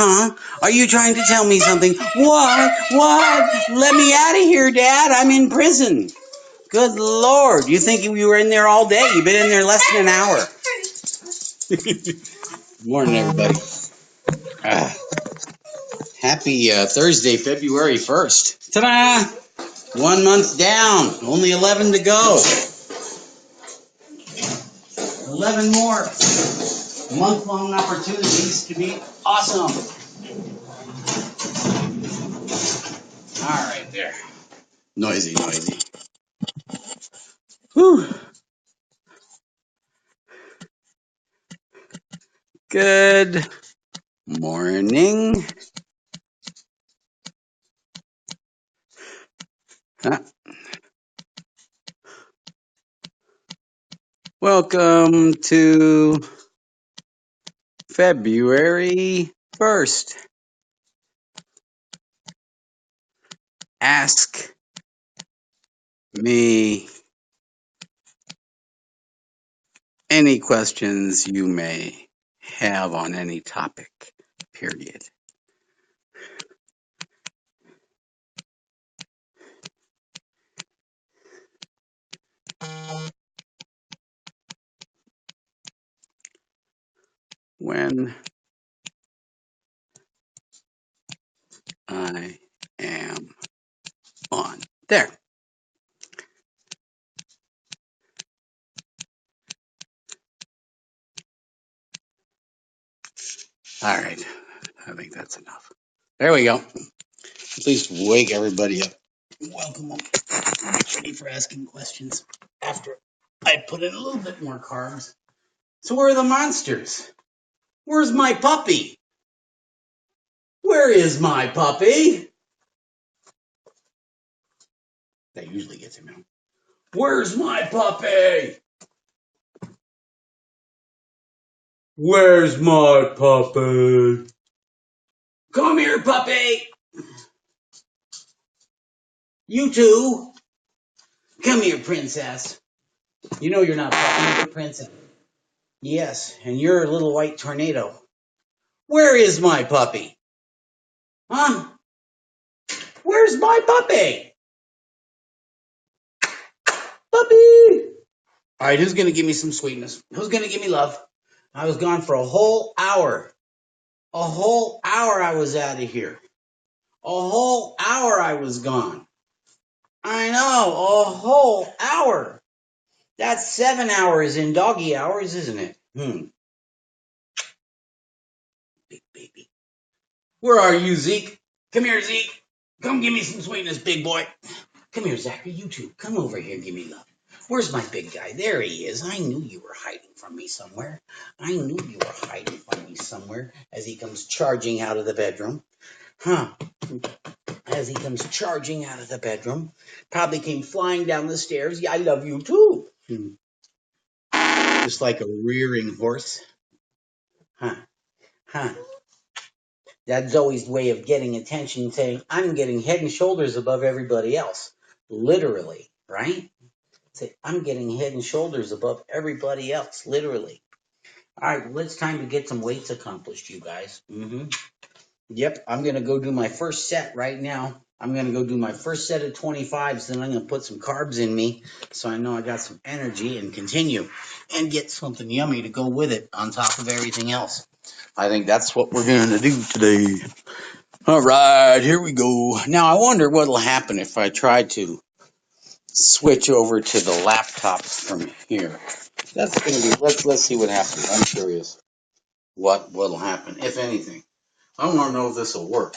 Huh? Are you trying to tell me something? What? What? Let me out of here, Dad. I'm in prison. Good Lord. You think you were in there all day? You've been in there less than an hour. Good morning, everybody. Happy Thursday, February 1st. Ta-da! 1 month down. Only 11 to go. 11 more month-long opportunities to be awesome. All right, there. Noisy, noisy. Whew. Good morning. Huh. Welcome to February 1st. Ask me any questions you may have on any topic, period. When I am on. There. All right. I think that's enough. There we go. At least wake everybody up. Welcome them. Get ready for asking questions after I put in a little bit more carbs. So where are the monsters? Where's my puppy? Where is my puppy? That usually gets him out. Where's my puppy? Where's my puppy? Come here, puppy. You too. Come here, princess. You know you're not puppy, you're a princess. Yes, and you're a little white tornado. Where is my puppy? Huh? Where's my puppy? Puppy! All right, who's going to give me some sweetness? Who's going to give me love? I was gone for a whole hour. A whole hour I was out of here. A whole hour I was gone. I know, a whole hour. That's 7 hours in doggy hours, isn't it? Big baby. Where are you, Zeke? Come here, Zeke. Come give me some sweetness, big boy. Come here, Zachary. You too. Come over here and give me love. Where's my big guy? There he is. I knew you were hiding from me somewhere. I knew you were hiding from me somewhere as he comes charging out of the bedroom. Huh. As he comes charging out of the bedroom. Probably came flying down the stairs. Yeah, I love you too. Just like a rearing horse. Huh. Huh. That's Zoe's way of getting attention, saying, I'm getting head and shoulders above everybody else. Literally, right? Say, I'm getting head and shoulders above everybody else, literally. All right, well, it's time to get some weights accomplished, you guys. Yep, I'm going to go do my first set right now. I'm going to go do my first set of 25s, then I'm going to put some carbs in me so I know I got some energy and continue and get something yummy to go with it on top of everything else. I think that's what we're going to do today. All right, here we go. Now, I wonder what will happen if I try to switch over to the laptop from here. That's going to be, let's see what happens. I'm curious what will happen, if anything. I want to know if this will work,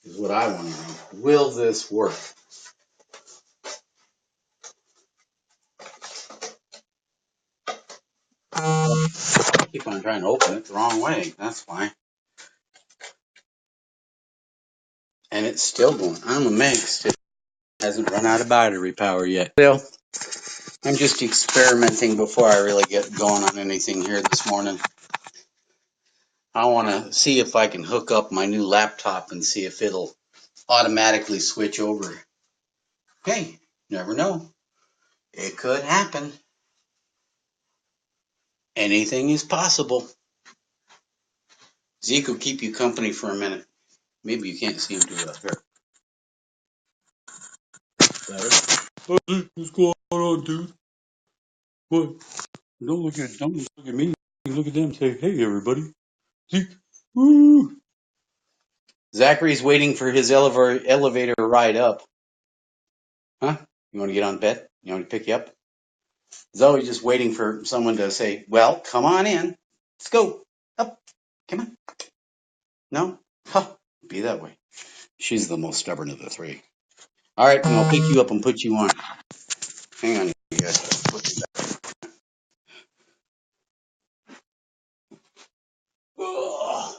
is what I want to know. Will this work? I keep on trying to open it the wrong way. That's why. And it's still going. I'm amazed. It hasn't run out of battery power yet. Still, I'm just experimenting before I really get going on anything here this morning. I want to see if I can hook up my new laptop and see if it'll automatically switch over. Hey, never know. It could happen. Anything is possible. Zeke will keep you company for a minute. Maybe you can't see him too well. Here. Better. Hey, what's going on, dude? What? Don't look at me. Look at them. Say, hey, everybody. Zeke. Woo! Zachary's waiting for his elevator ride up. Huh? You want to get on bed? You want me to pick you up? Zoe's just waiting for someone to say, well, come on in. Let's go. Up. Come on. No? Huh. Be that way. She's the most stubborn of the three. All right, and I'll pick you up and put you on. Hang on, you guys. Ugh.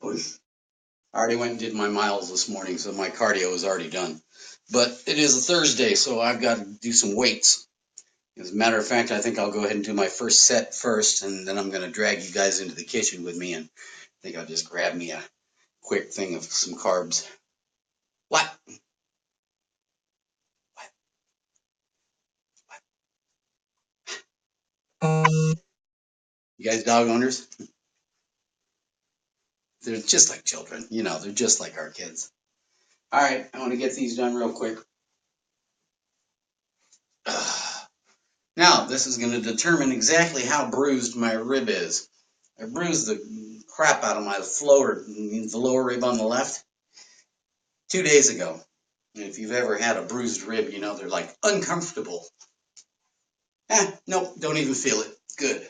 Push. I already went and did my miles this morning, so my cardio is already done. But it is a Thursday, so I've got to do some weights. As a matter of fact, I think I'll go ahead and do my first set first, and then I'm going to drag you guys into the kitchen with me, and I think I'll just grab me a quick thing of some carbs. What? You guys dog owners? They're just like children. You know, they're just like our kids. All right, I want to get these done real quick. Now, this is going to determine exactly how bruised my rib is. I bruised the crap out of my the lower rib on the left, 2 days ago. And if you've ever had a bruised rib, you know they're like uncomfortable. Nope, don't even feel it. Good.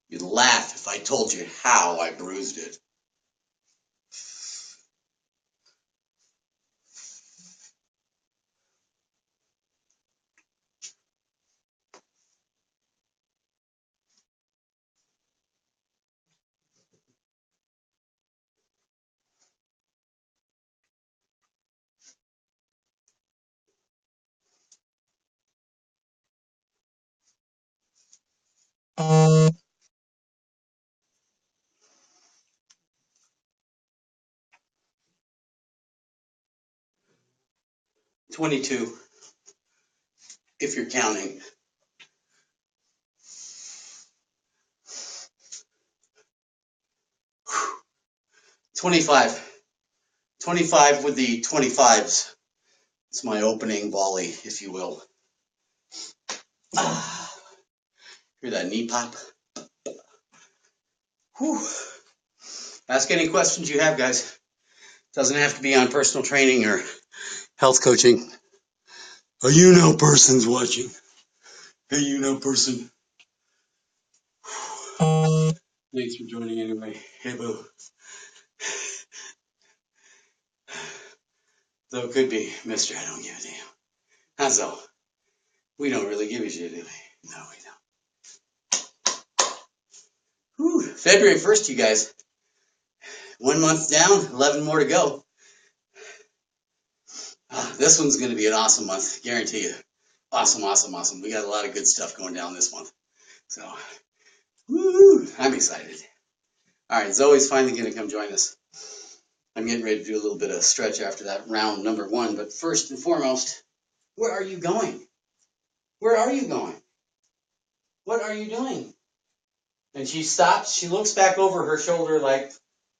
You'd laugh if I told you how I bruised it. Uh, 22, if you're counting. 25. 25 with the 25s. It's my opening volley, if you will. Hear that knee pop? Whew. Ask any questions you have, guys. Doesn't have to be on personal training or health coaching. A YouNow person's watching. Hey, YouNow person. Thanks for joining anyway. Hey, boo. Though it could be Mr. I don't give a damn. That's all. We don't really give a shit, do we? No, we don't. Whew. February 1st, you guys. 1 month down, 11 more to go. This one's going to be an awesome month, guarantee you. Awesome, awesome, awesome. We got a lot of good stuff going down this month. So, woo, I'm excited. All right, Zoe's finally going to come join us. I'm getting ready to do a little bit of stretch after that round number 1. But first and foremost, where are you going? Where are you going? What are you doing? And she stops. She looks back over her shoulder like,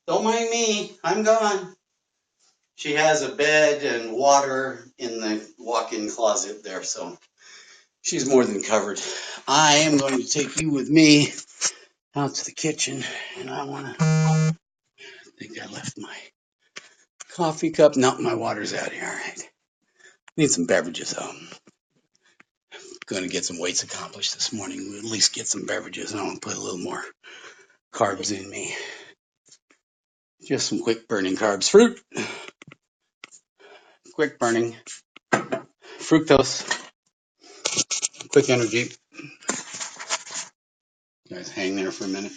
don't mind me. I'm gone. She has a bed and water in the walk-in closet there, so she's more than covered. I am going to take you with me out to the kitchen, and I think I left my coffee cup. No, my water's out here. All right. Need some beverages, though. Going to get some weights accomplished this morning. We'll at least get some beverages. I want to put a little more carbs in me. Just some quick burning carbs. Fruit. Quick burning. Fructose. Quick energy. You guys hang there for a minute.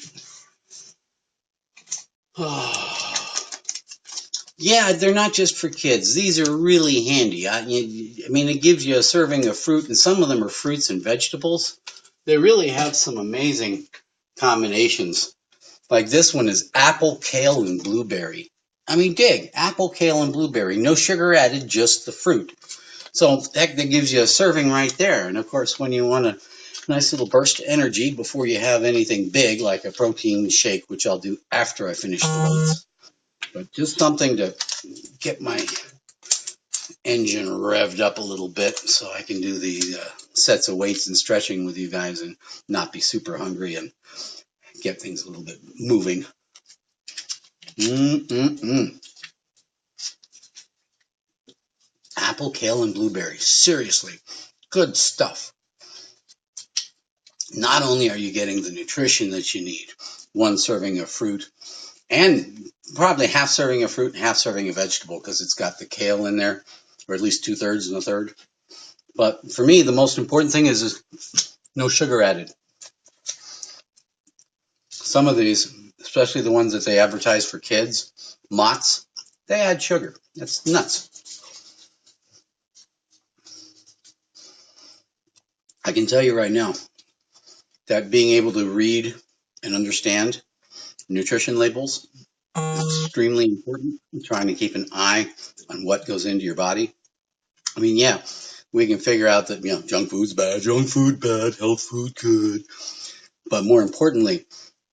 Yeah, they're not just for kids. These are really handy. I mean, it gives you a serving of fruit, and some of them are fruits and vegetables. They really have some amazing combinations. Like this one is apple, kale, and blueberry. I mean, dig apple, kale, and blueberry. No sugar added, just the fruit. So heck, that gives you a serving right there. And of course, when you want a nice little burst of energy before you have anything big like a protein shake, which I'll do after I finish the weights, but just something to get my engine revved up a little bit so I can do the sets of weights and stretching with you guys and not be super hungry and get things a little bit moving. Apple, kale, and blueberry. Seriously, good stuff. Not only are you getting the nutrition that you need, one serving of fruit, and probably half serving of fruit and half serving of vegetable because it's got the kale in there, or at least 2/3 and a third. But for me, the most important thing is no sugar added. Some of these, especially the ones that they advertise for kids, Mott's, they add sugar. That's nuts. I can tell you right now that being able to read and understand nutrition labels is extremely important. Trying to keep an eye on what goes into your body. I mean, yeah, we can figure out that, junk food's bad, junk food bad, health food good. But more importantly,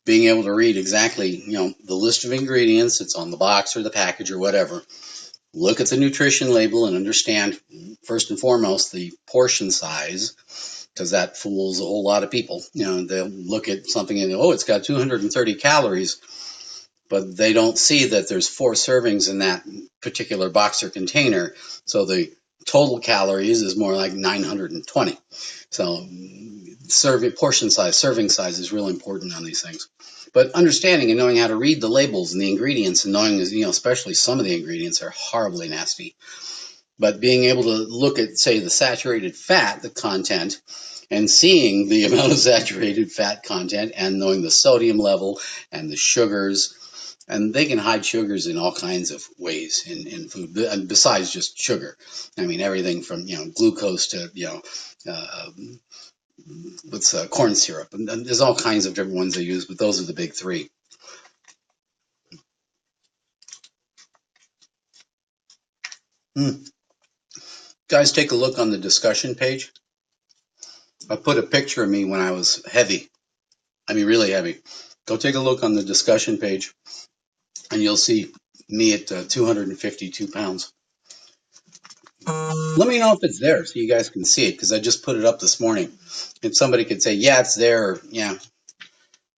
being able to read exactly, the list of ingredients that's on the box or the package or whatever. Look at the nutrition label and understand, first and foremost, the portion size, because that fools a whole lot of people. They'll look at something and, it's got 230 calories, but they don't see that there's 4 servings in that particular box or container. So the total calories is more like 920. So portion size, serving size is real important on these things. But understanding and knowing how to read the labels and the ingredients, and knowing, especially some of the ingredients are horribly nasty. But being able to look at, say, the saturated fat, the content, and seeing the amount of saturated fat content and knowing the sodium level and the sugars, and they can hide sugars in all kinds of ways in food, besides just sugar. I mean, everything from, glucose to, corn syrup. And there's all kinds of different ones they use, but those are the big 3. Guys, take a look on the discussion page. I put a picture of me when I was heavy. I mean, really heavy. Go take a look on the discussion page, and you'll see me at 252 pounds. Let me know if it's there so you guys can see it, because I just put it up this morning. And somebody could say, yeah, it's there, or yeah.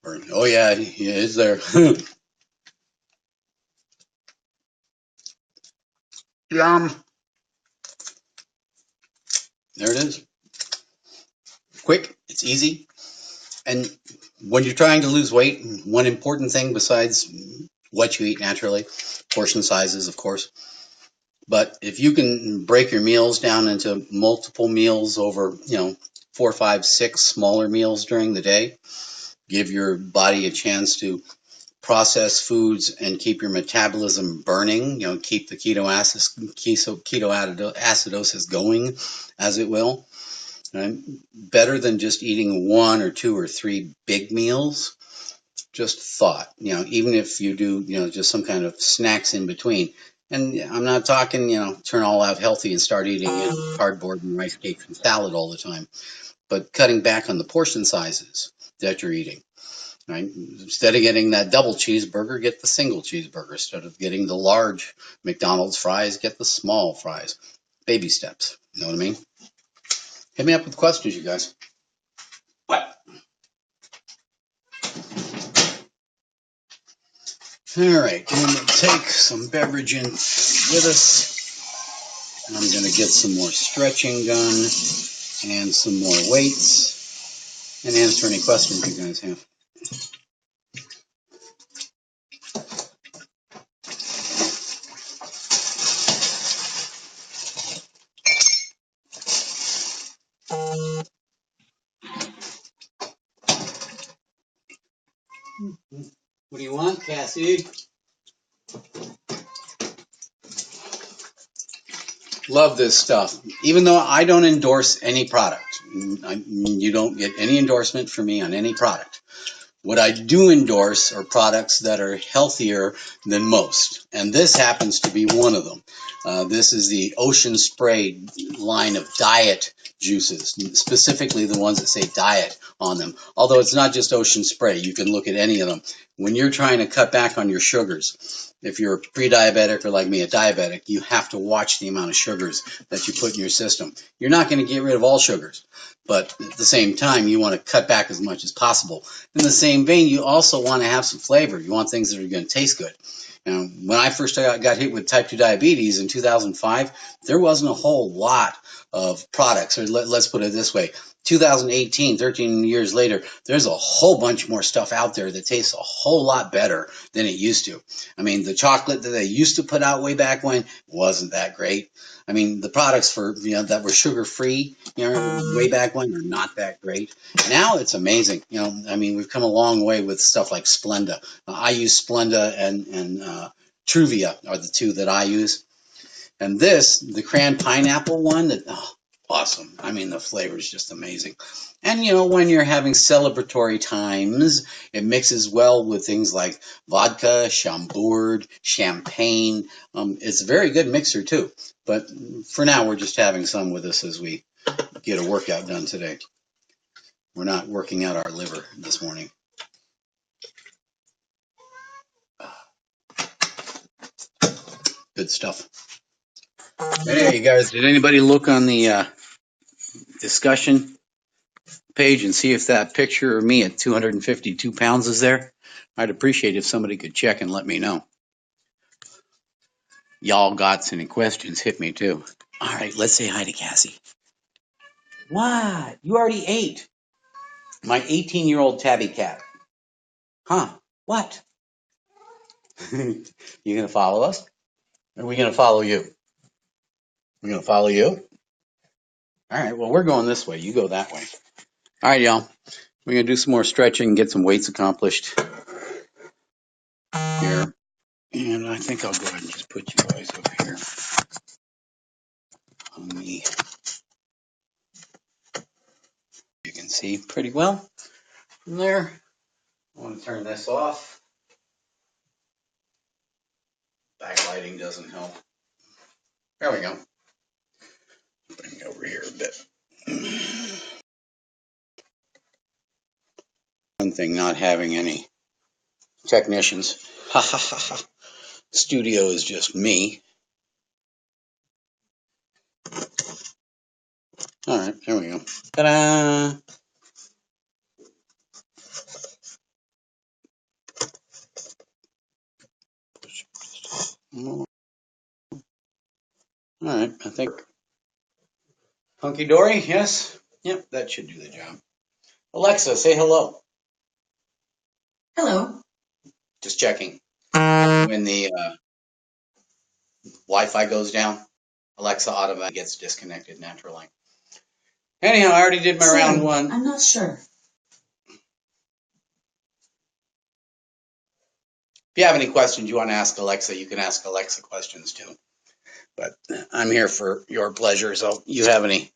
Or, oh, yeah, it's there. Yum. There it is. Quick, it's easy. And when you're trying to lose weight, one important thing besides what you eat naturally, portion sizes, of course. But if you can break your meals down into multiple meals over, 4, 5, 6 smaller meals during the day, give your body a chance to process foods and keep your metabolism burning, keep the ketoacidosis going, as it will. Right? Better than just eating 1 or 2 or 3 big meals. Just thought, even if you do, just some kind of snacks in between. And I'm not talking, turn all out healthy and start eating cardboard and rice cakes and salad all the time, but cutting back on the portion sizes that you're eating. Right? Instead of getting that double cheeseburger, get the single cheeseburger. Instead of getting the large McDonald's fries, get the small fries. Baby steps. You know what I mean? Hit me up with questions, you guys. What? All right, I'm going to take some beverage in with us. I'm going to get some more stretching done and some more weights and answer any questions you guys have. What do you want, Cassie? Love this stuff. Even though I don't endorse any product, you don't get any endorsement from me on any product. What I do endorse are products that are healthier than most. And this happens to be one of them. This is the Ocean Spray line of diet juices, specifically the ones that say diet on them. Although it's not just Ocean Spray, you can look at any of them. When you're trying to cut back on your sugars, if you're pre-diabetic or like me, a diabetic, you have to watch the amount of sugars that you put in your system. You're not going to get rid of all sugars, but at the same time, you want to cut back as much as possible. In the same vein, you also want to have some flavor. You want things that are going to taste good. Now, when I first got hit with type 2 diabetes in 2005, there wasn't a whole lot of products, or let's put it this way. 2018, 13 years later, there's a whole bunch more stuff out there that tastes a whole lot better than it used to. I mean, the chocolate that they used to put out way back when wasn't that great. I mean, the products for that were sugar-free, way back when are not that great. Now it's amazing. I mean, we've come a long way with stuff like Splenda. I use Splenda and Truvia are the two that I use. And this, the cran pineapple one, awesome. I mean, the flavor is just amazing. And, when you're having celebratory times, it mixes well with things like vodka, Chambord, champagne. It's a very good mixer, too. But for now, we're just having some with us as we get a workout done today. We're not working out our liver this morning. Good stuff. Hey, guys, did anybody look on the discussion page and see if that picture of me at 252 pounds is there? I'd appreciate if somebody could check and let me know. Y'all got any questions, hit me too. All right, let's say hi to Cassie. What? You already ate? My 18-year-old tabby cat. Huh? What? You gonna follow us? Or are we gonna follow you? We're gonna follow you? All right, well, we're going this way. You go that way. All right, y'all. We're gonna do some more stretching and get some weights accomplished here. And I think I'll go ahead and just put you guys over here on me. You can see pretty well from there. I want to turn this off. Backlighting doesn't help. There we go. Bring it over here a bit. One thing, not having any technicians. Ha ha ha ha. Studio is just me. All right, there we go. Ta-da! All right, I think hunky dory. Yes. Yep, that should do the job. Alexa, say hello. Hello. Just checking. When the Wi-Fi goes down, Alexa automatically gets disconnected naturally. Anyhow, I already did my round one. I'm not sure. If you have any questions you want to ask Alexa, you can ask Alexa questions too. But I'm here for your pleasure, so you have any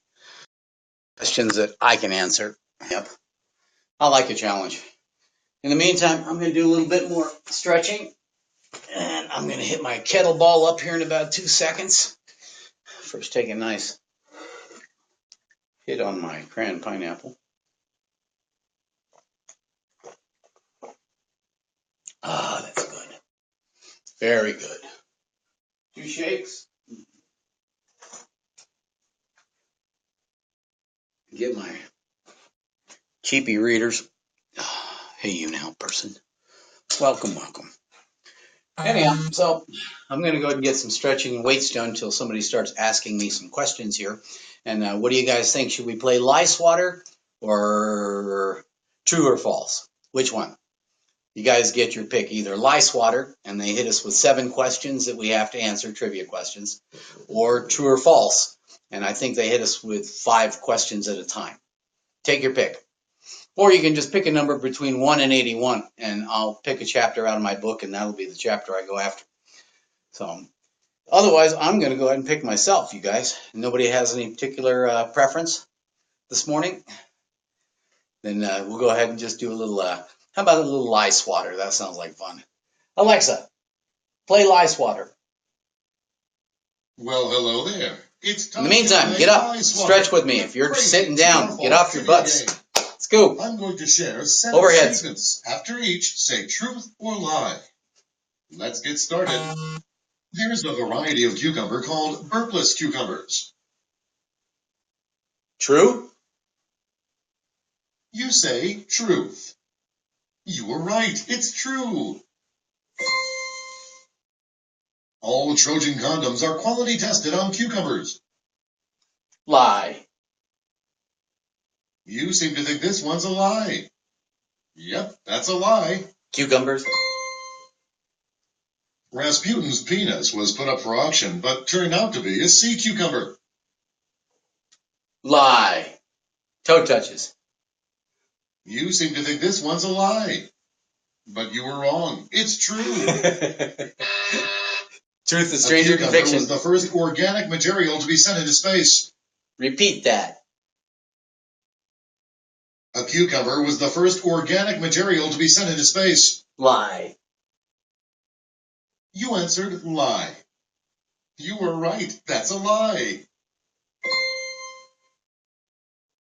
questions that I can answer. Yep. I like a challenge. In the meantime, I'm going to do a little bit more stretching, and I'm going to hit my kettlebell up here in about 2 seconds. First, take a nice hit on my cran pineapple. Ah, that's good. Very good. 2 shakes. Get my cheapy readers. Hey, YouNow person. Welcome, welcome. Anyhow, so I'm going to go ahead and get some stretching and weights done until somebody starts asking me some questions here. And what do you guys think? Should we play lice water or true or false? Which one? You guys get your pick. Either lice water, and they hit us with 7 questions that we have to answer, trivia questions, or true or false, and I think they hit us with 5 questions at a time. Take your pick. Or you can just pick a number between 1 and 81, and I'll pick a chapter out of my book, and that'll be the chapter I go after. So, otherwise, I'm going to go ahead and pick myself, you guys. Nobody has any particular preference this morning? Then we'll go ahead and just do a little, how about a little lice water? That sounds like fun. Alexa, Play Lie Swatter. Well, hello there. It's time In the meantime, get up. Stretch with me. If you're sitting down, get off your butts. Let's go. I'm going to share 7 statements. After each, say truth or lie. Let's get started. There's a variety of cucumber called burpless cucumbers. True? You say truth. You were right. It's true. All Trojan condoms are quality tested on cucumbers. Lie. You seem to think this one's a lie. Yep, that's a lie. Cucumbers. Rasputin's penis was put up for auction, but turned out to be a sea cucumber. Lie. Toe touches. You seem to think this one's a lie. But you were wrong. It's true. Truth is stranger than fiction. Was the first organic material to be sent into space. Repeat that. A cucumber was the first organic material to be sent into space. Lie. You answered lie. You were right. That's a lie.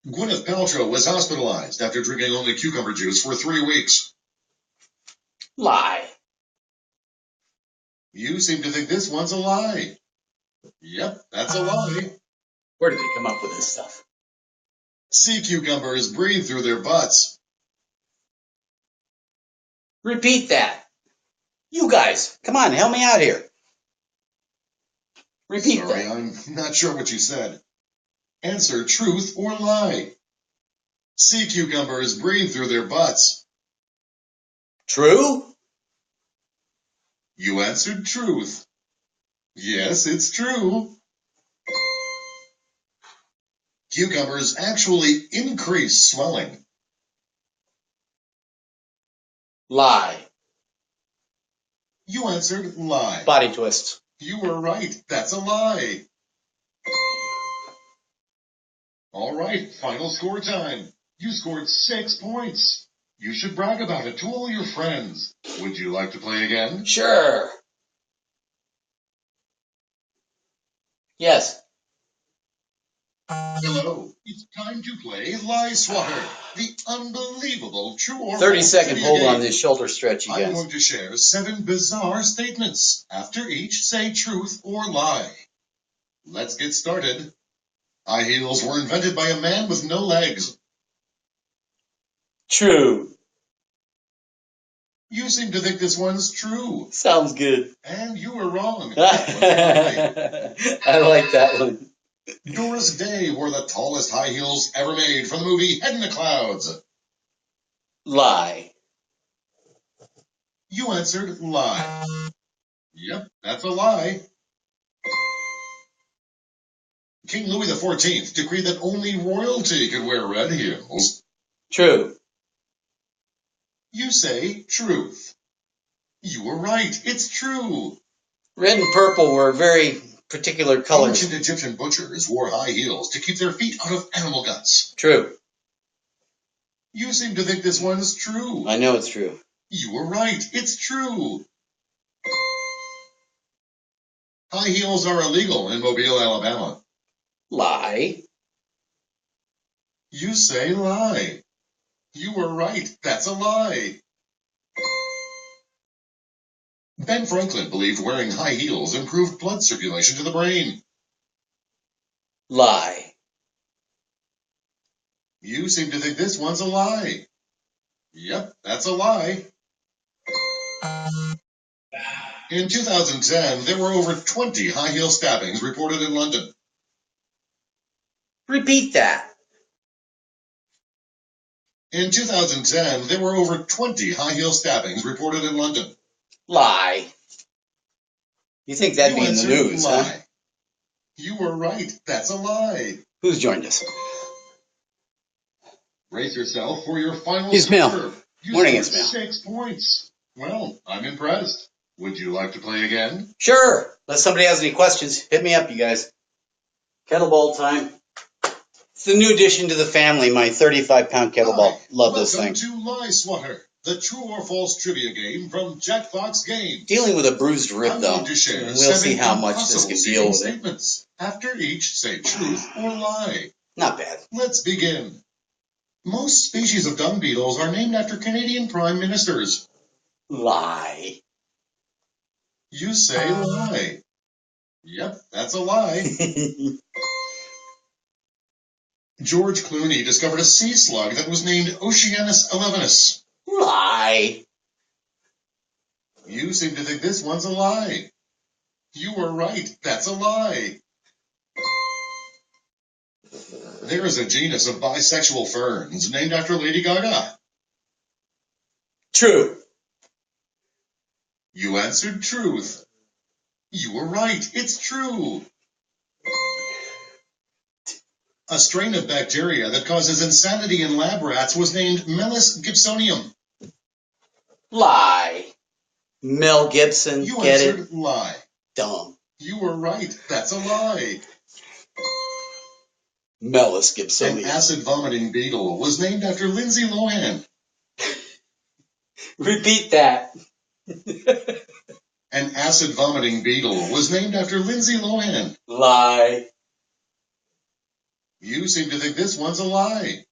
Gwyneth Paltrow was hospitalized after drinking only cucumber juice for 3 weeks. Lie. You seem to think this one's a lie. Yep, that's a lie. Where did they come up with this stuff? Sea cucumbers breathe through their butts. Repeat that. You guys, come on, help me out here. Repeat Sorry, that. I'm not sure what you said. Answer truth or lie. Sea cucumbers breathe through their butts. True? You answered truth. Yes, it's true. Cucumbers actually increase swelling. Lie. You answered lie. Body twists. You were right. That's a lie. All right, final score time. You scored 6 points. You should brag about it to all your friends. Would you like to play again? Sure. Yes. Hello. It's time to play Lie Swatter, the unbelievable true or false 30-second hold game. on this shoulder stretch, you I'm guys. going to share 7 bizarre statements. After each, say truth or lie. Let's get started. High heels were invented by a man with no legs. True. You seem to think this one's true. Sounds good. And you were wrong. I like that one. Doris Day wore the tallest high heels ever made for the movie Head in the Clouds. Lie. You answered lie. Yep, that's a lie. King Louis XIV decreed that only royalty could wear red heels. True. You say truth. You were right. It's true. Red and purple were very particular colors. Ancient Egyptian butchers wore high heels to keep their feet out of animal guts. True. You seem to think this one's true. I know it's true. You were right. It's true. High heels are illegal in Mobile, Alabama. Lie. You say lie. You were right. That's a lie. Ben Franklin believed wearing high heels improved blood circulation to the brain. Lie. You seem to think this one's a lie. Yep, that's a lie. In 2010, there were over 20 high heel stabbings reported in London. Repeat that. In 2010, there were over 20 high heel stabbings reported in London. Lie. You think that'd be in the news, lie. huh? You were right. That's a lie. Who's joined us? Brace yourself for your final Ismail. score. You Morning, scored Ismail. 6 points. Well, I'm impressed. Would you like to play again? Sure. Unless somebody has any questions, hit me up, you guys. Kettlebell time. It's the new addition to the family, my 35-pound kettlebell. Love this thing. Welcome to Lie Swatter, the true or false trivia game from Jackbox Games. Dealing with a bruised rib, I'm though. going to share We'll 7 see how much this impossible can seeming deal with it. statements. After each, say truth or lie. Not bad. Let's begin. Most species of dung beetles are named after Canadian prime ministers. Lie. You say lie. Yep, that's a lie. George Clooney discovered a sea slug that was named Oceanus elevenus. Lie. You seem to think this one's a lie. You were right. That's a lie. There is a genus of bisexual ferns named after Lady Gaga. True. You answered truth. You were right. It's true. A strain of bacteria that causes insanity in lab rats was named Melis gibsonium. Lie. Mel Gibson. You Get answered it? lie. Dumb. You were right. That's a lie. Melis An Gibson. acid-vomiting beetle was named after Lindsay Lohan. Repeat that. An acid-vomiting beetle was named after Lindsay Lohan. Lie. You seem to think this one's a lie.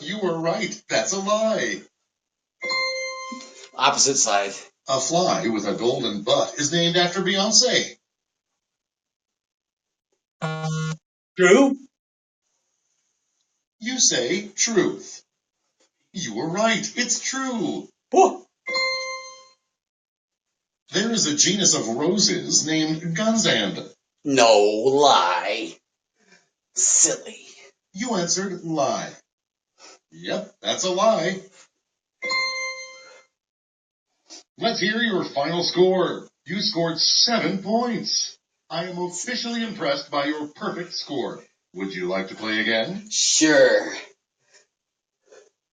You were right. That's a lie. Opposite side. A fly with a golden butt is named after Beyonce. True. You say truth. You were right. It's true. Whoa. There is a genus of roses named Gunzand. No, lie. Silly. You answered lie. Yep, that's a lie. Let's hear your final score. You scored 7 points. I am officially impressed by your perfect score. Would you like to play again? Sure.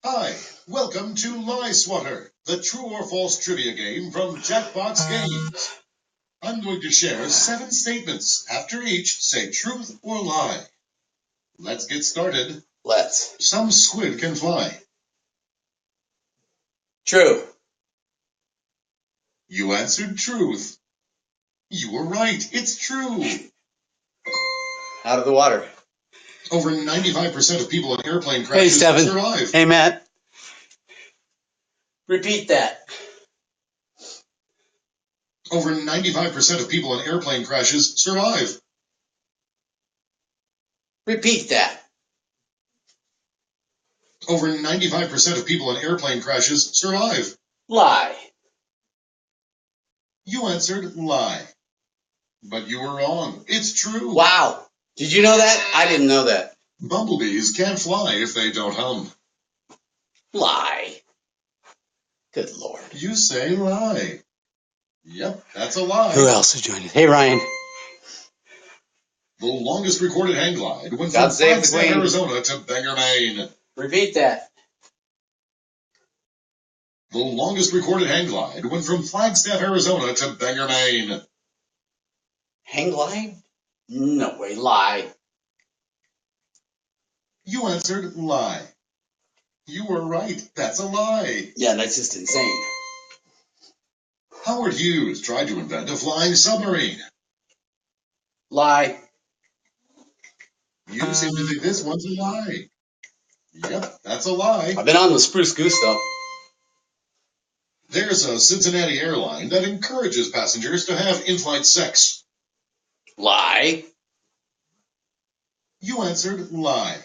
Hi, welcome to Lie Swatter, the true or false trivia game from Jackbox Games. I'm going to share 7 statements. After each, say truth or lie. Let's get started. Let's. Some squid can fly. True. You answered truth. You were right. It's true. Out of the water. Over 95% of people in airplane Hey, crashes Stephen. survive. Hey, Matt. Repeat that. Over 95% of people in airplane crashes survive. Repeat that. Over 95% of people in airplane crashes survive. Lie. You answered lie. But you were wrong. It's true. Wow. Did you know that? I didn't know that. Bumblebees can't fly if they don't hum. Lie. Good Lord. You say lie. Yep, that's a lie. Who else is joining us? Hey, Ryan. The longest recorded hang glide went God from save the Flagstaff, Queen. Arizona to Bangor, Maine. Repeat that. The longest recorded hang glide went from Flagstaff, Arizona to Bangor, Maine. Hang glide? No way. Lie. You answered lie. You were right. That's a lie. Yeah, that's just insane. Howard Hughes tried to invent a flying submarine. Lie. You seem to think this one's a lie. Yep, that's a lie. I've been on the Spruce Goose, though. There's a Cincinnati airline that encourages passengers to have in-flight sex. Lie. You answered lie.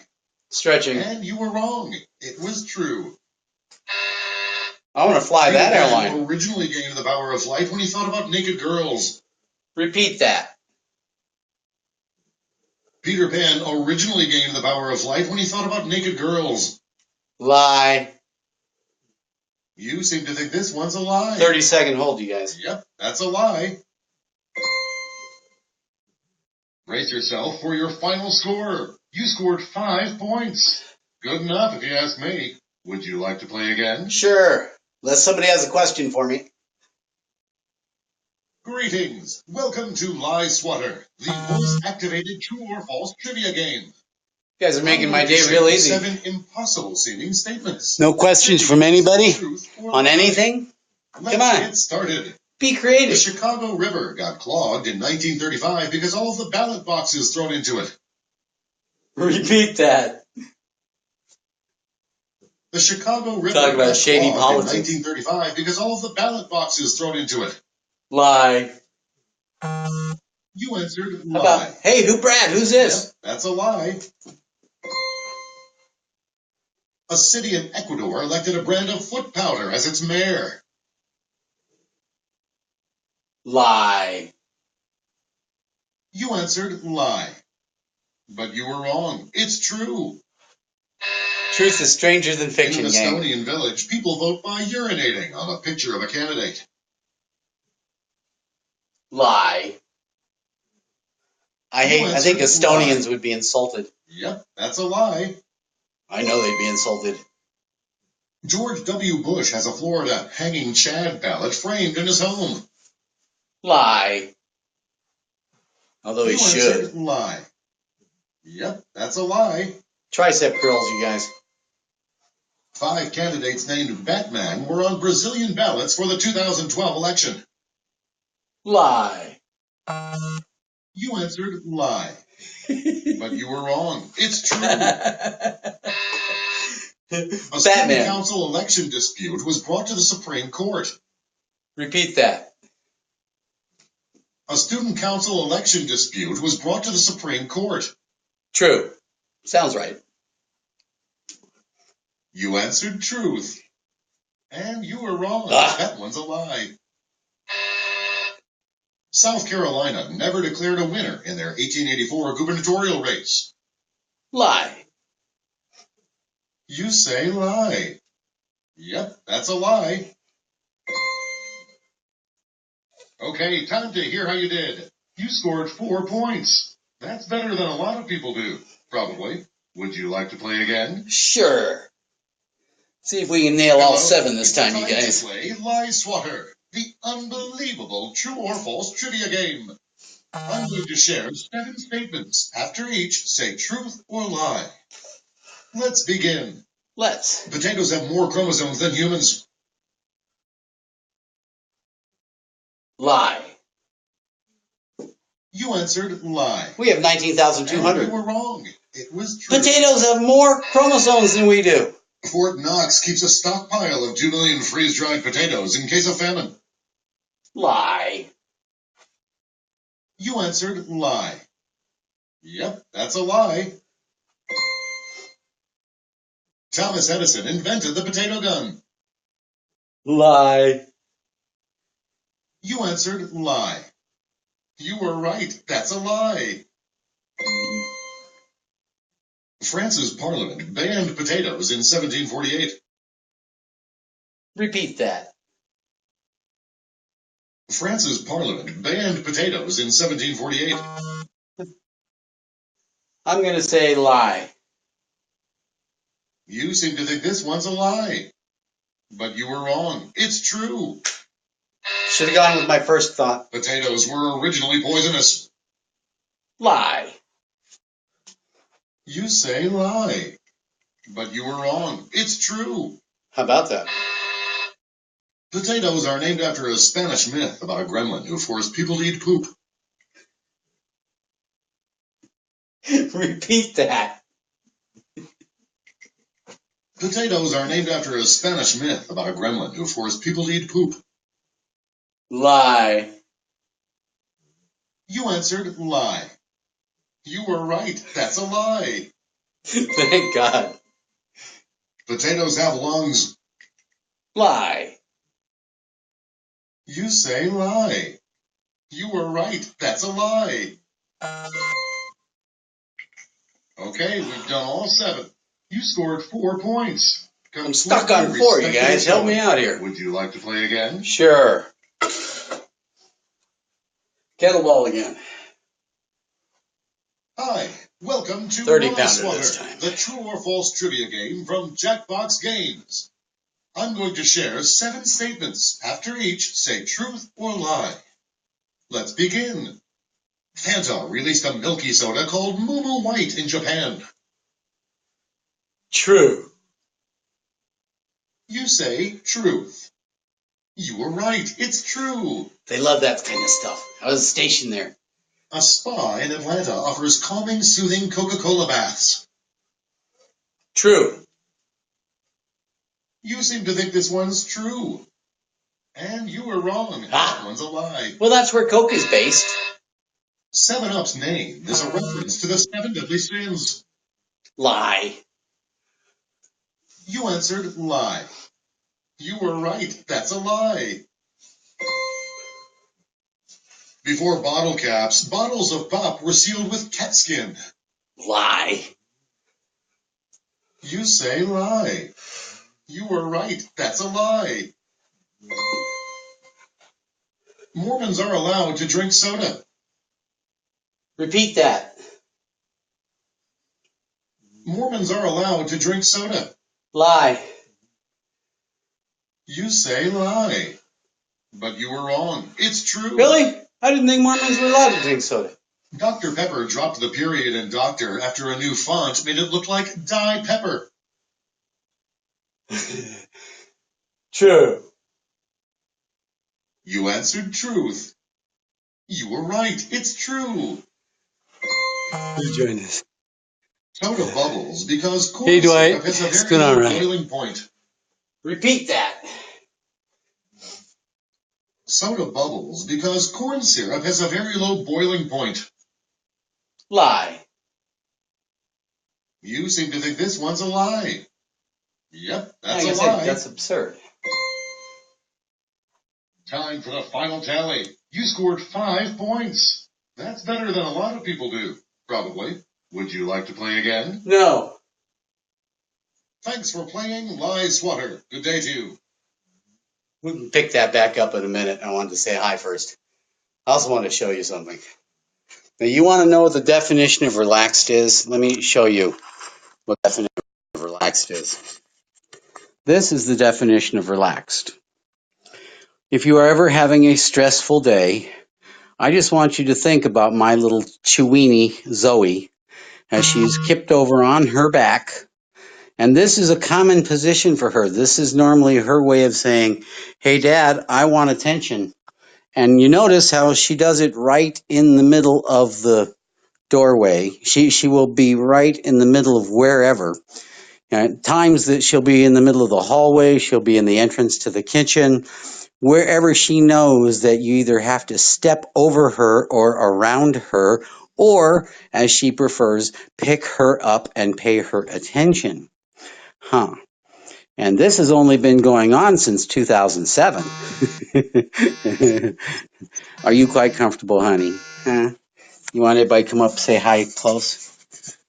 Stretching. And you were wrong. It was true. I want to fly that Peter Pan airline. originally gained the power of flight when he thought about naked girls. Repeat that. Peter Pan originally gained the power of flight when he thought about naked girls. Lie. You seem to think this one's a lie. 30-second hold, you guys. Yep, that's a lie. Brace yourself for your final score. You scored 5 points. Good enough if you ask me. Would you like to play again? Sure. Unless somebody has a question for me. Greetings. Welcome to Lie Swatter, the voice-activated true or false trivia game. You guys are making I'm my going to day share real easy. 7 impossible-seeming statements. No questions from anybody on anything? Let's Come on. get started. Be The creative. Chicago River got clogged in 1935 because all of the ballot boxes thrown into it. Repeat that. The Chicago River Talk about got shady clogged politics. in 1935 because all of the ballot boxes thrown into it. Lie. You answered How lie. about, hey, Brad, who's this? Yep, that's a lie. A city in Ecuador elected a brand of foot powder as its mayor. Lie. You answered lie. But you were wrong. It's true. Truth is stranger than In fiction, an gang. Estonian village, people vote by urinating on a picture of a candidate. Lie. I think answered Estonians lie. would be insulted. Yep, that's a lie. I know they'd be insulted. George W. Bush has a Florida hanging Chad ballot framed in his home. Lie. Although he You should. answered lie. Yep, that's a lie. Tricep curls, you guys. 5 candidates named Batman were on Brazilian ballots for the 2012 election. Lie. You answered lie. But you were wrong. It's true. A student council election dispute was brought to the Supreme Court. Repeat that. A student council election dispute was brought to the Supreme Court. True. Sounds right. You answered truth. And you were wrong. Ah. That one's a lie. South Carolina never declared a winner in their 1884 gubernatorial race. Lie. You say lie. Yep, that's a lie. Okay, time to hear how you did. You scored 4 points. That's better than a lot of people do, probably. Would you like to play again? Sure. See if we can nail all 7 this It's time, you guys. To play Lie Swatter, the unbelievable true or false trivia game. I'm going to share 7 statements. After each, say truth or lie. Let's begin. Let's. Potatoes have more chromosomes than humans. Lie. You answered lie. We have And 19,200. you were wrong. It was true. Potatoes have more chromosomes than we do. Fort Knox keeps a stockpile of 2 million freeze-dried potatoes in case of famine. Lie. You answered lie. Yep, that's a lie. Thomas Edison invented the potato gun. Lie. You answered lie. You were right. That's a lie. France's parliament banned potatoes in 1748. Repeat that. France's parliament banned potatoes in 1748. I'm going to say lie. You seem to think this one's a lie. But you were wrong. It's true. Should have gone with my first thought. Potatoes were originally poisonous. Lie. You say lie. But you were wrong. It's true. How about that? Potatoes are named after a Spanish myth about a gremlin who forced people to eat poop. Repeat that. Potatoes are named after a Spanish myth about a gremlin who forced people to eat poop. Lie. You answered lie. You were right. That's a lie. Thank God. Potatoes have lungs. Lie. You say lie. You were right. That's a lie. Okay, we've done all 7. You scored 4 points. I'm stuck on 4, you guys. Help me out here. Would you like to play again? Sure. Kettlebell again. Hi, welcome to 30 Lie pounder Swatter, this time. the true or false trivia game from Jackbox Games. I'm going to share 7 statements. After each, say truth or lie. Let's begin. Fanta released a milky soda called Moo Moo White in Japan. True. You say truth. You were right. It's true. They love that kind of stuff. I was stationed there. A spa in Atlanta offers calming, soothing Coca-Cola baths. True. You seem to think this one's true. And you were wrong. That one's a lie. Well, that's where Coke is based. 7-Up's name is a reference to the 7 deadly sins. Lie. You answered lie. You were right. That's a lie. Before bottle caps, bottles of pop were sealed with cat skin. Lie. You say lie. You were right. That's a lie. Mormons are allowed to drink soda. Repeat that. Mormons are allowed to drink soda. Lie. You say lie. But you were wrong. It's true. Really? I didn't think Mormons were allowed to drink soda. Dr. Pepper dropped the period in doctor after a new font made it look like Die Pepper. True. You answered truth. You were right. It's true. Who's joining this? Soda bubbles because corn Hey, Dwight. syrup has a It's very going on, low right? boiling point. Repeat that. Soda bubbles because corn syrup has a very low boiling point. Lie. You seem to think this one's a lie. Yep, that's Like a I lie. said, that's absurd. Time for the final tally. You scored 5 points. That's better than a lot of people do, probably. Would you like to play again? No. Thanks for playing Lie Swatter. Good day to you. We can pick that back up in a minute. I wanted to say hi first. I also wanted to show you something. Now, you want to know what the definition of relaxed is? Let me show you what the definition of relaxed is. This is the definition of relaxed. If you are ever having a stressful day, I just want you to think about my little chewini, Zoe, as she's kipped over on her back. And this is a common position for her. This is normally her way of saying, hey, Dad, I want attention. And you notice how she does it right in the middle of the doorway. She will be right in the middle of wherever. At times that she'll be in the middle of the hallway, she'll be in the entrance to the kitchen, wherever she knows that you either have to step over her or around her, or, as she prefers, pick her up and pay her attention. Huh. And this has only been going on since 2007. Are you quite comfortable, honey? Huh? You want everybody to come up, say hi close?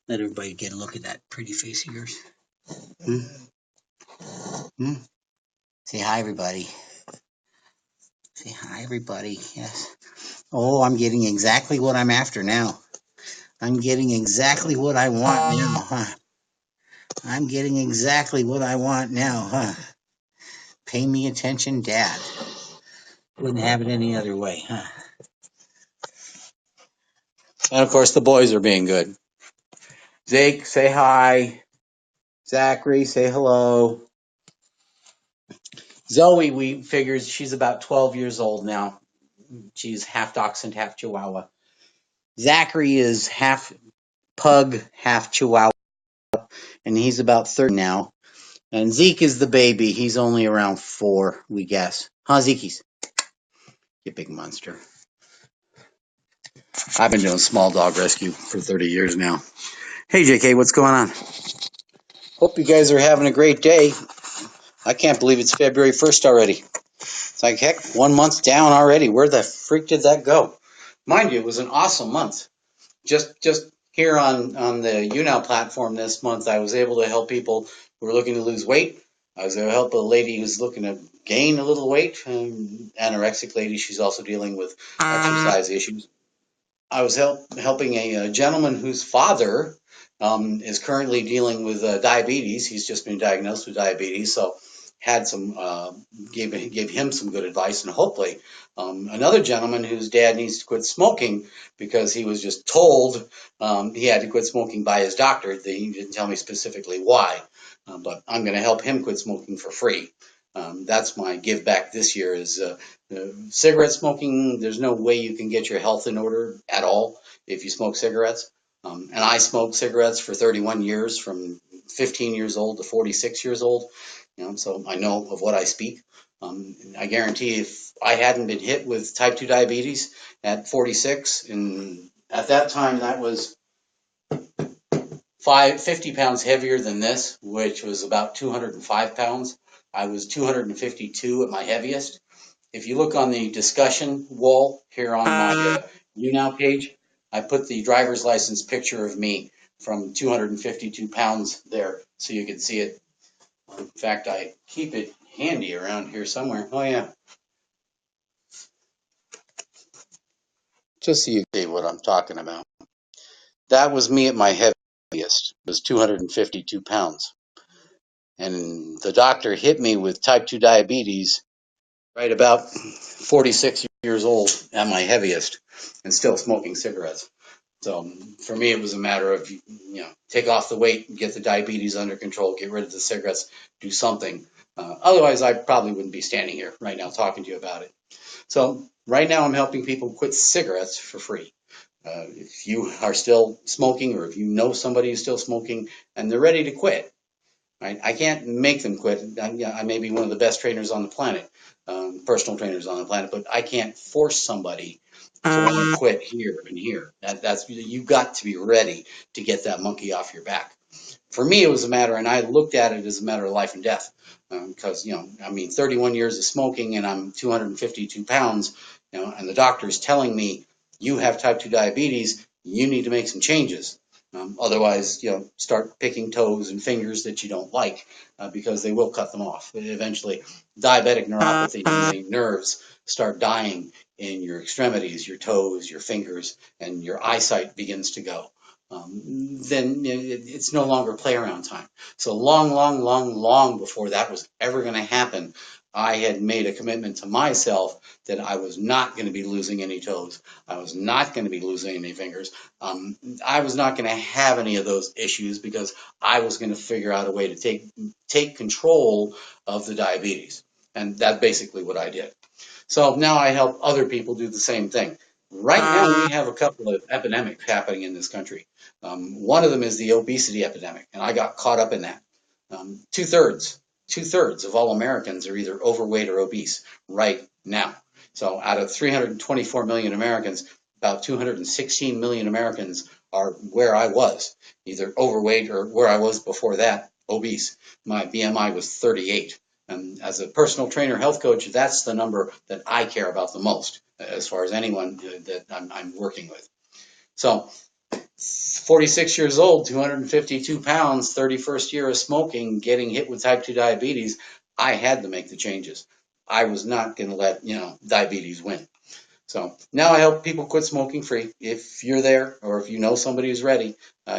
Let everybody get a look at that pretty face of yours. Hmm? Hmm? Say hi, everybody. Say hi, everybody. Yes. Oh, I'm getting exactly what I'm after now. I'm getting exactly what I want now, huh? I'm getting exactly what I want now, huh? Pay me attention, Dad. Wouldn't have it any other way, huh? And of course, the boys are being good. Zeke, say hi. Zachary, say hello. Zoe, we figured she's about 12 years old now. She's half dachshund, half chihuahua. Zachary is half pug, half chihuahua, and he's about 30 now. And Zeke is the baby. He's only around 4, we guess. Huh, Zeke's? You big monster. I've been doing small dog rescue for 30 years now. Hey, JK, what's going on? Hope you guys are having a great day. I can't believe it's February 1st already. It's like, heck, 1 month's down already. Where the freak did that go? Mind you, it was an awesome month. Just here on the YouNow platform this month, I was able to help people who were looking to lose weight. I was able to help a lady who's looking to gain a little weight, anorexic lady. She's also dealing with exercise issues. I was helping a gentleman whose father is currently dealing with diabetes. He's just been diagnosed with diabetes. So had some gave him some good advice, and hopefully another gentleman whose dad needs to quit smoking because he was just told he had to quit smoking by his doctor. He didn't tell me specifically why, but I'm going to help him quit smoking for free. That's my give back this year is cigarette smoking. There's no way you can get your health in order at all if you smoke cigarettes. And I smoked cigarettes for 31 years, from 15 years old to 46 years old. So I know of what I speak. I guarantee if I hadn't been hit with type 2 diabetes at 46, and at that time that was 50 pounds heavier than this, which was about 205 pounds. I was 252 at my heaviest. If you look on the discussion wall here on my YouNow page, I put the driver's license picture of me from 252 pounds there so you can see it. In fact, I keep it handy around here somewhere. Oh, yeah. Just so you see what I'm talking about. That was me at my heaviest. It was 252 pounds. And the doctor hit me with type 2 diabetes right about 46 years old at my heaviest and still smoking cigarettes. So for me, it was a matter of, take off the weight, get the diabetes under control, get rid of the cigarettes, do something. Otherwise, I probably wouldn't be standing here right now talking to you about it. So right now, I'm helping people quit cigarettes for free. If you are still smoking, or if you know somebody who's still smoking and they're ready to quit, right? I can't make them quit. I may be one of the best trainers on the planet, personal trainers on the planet, but I can't force somebody to want to quit here and here. You got to be ready to get that monkey off your back. For me, it was a matter, and I looked at it as a matter of life and death, because 31 years of smoking, and I'm 252 pounds, and the doctor is telling me you have type 2 diabetes, you need to make some changes. Otherwise, start picking toes and fingers that you don't like, because they will cut them off. Eventually, diabetic neuropathy, the nerves start dying in your extremities, your toes, your fingers, and your eyesight begins to go. Then it's no longer play around time. So long before that was ever going to happen, I had made a commitment to myself that I was not going to be losing any toes. I was not going to be losing any fingers. I was not going to have any of those issues, because I was going to figure out a way to take control of the diabetes. And that's basically what I did. So now I help other people do the same thing. Right now, we have a couple of epidemics happening in this country. One of them is the obesity epidemic, and I got caught up in that. Two-thirds of all Americans are either overweight or obese right now. So out of 324 million Americans, about 216 million Americans are where I was, either overweight or, where I was before that, obese. My BMI was 38. And as a personal trainer, health coach, that's the number that I care about the most, as far as anyone that I'm working with. So 46 years old, 252 pounds, 31st year of smoking, getting hit with type 2 diabetes, I had to make the changes. I was not going to let, diabetes win. So now I help people quit smoking free. If you're there, or if you know somebody who's ready,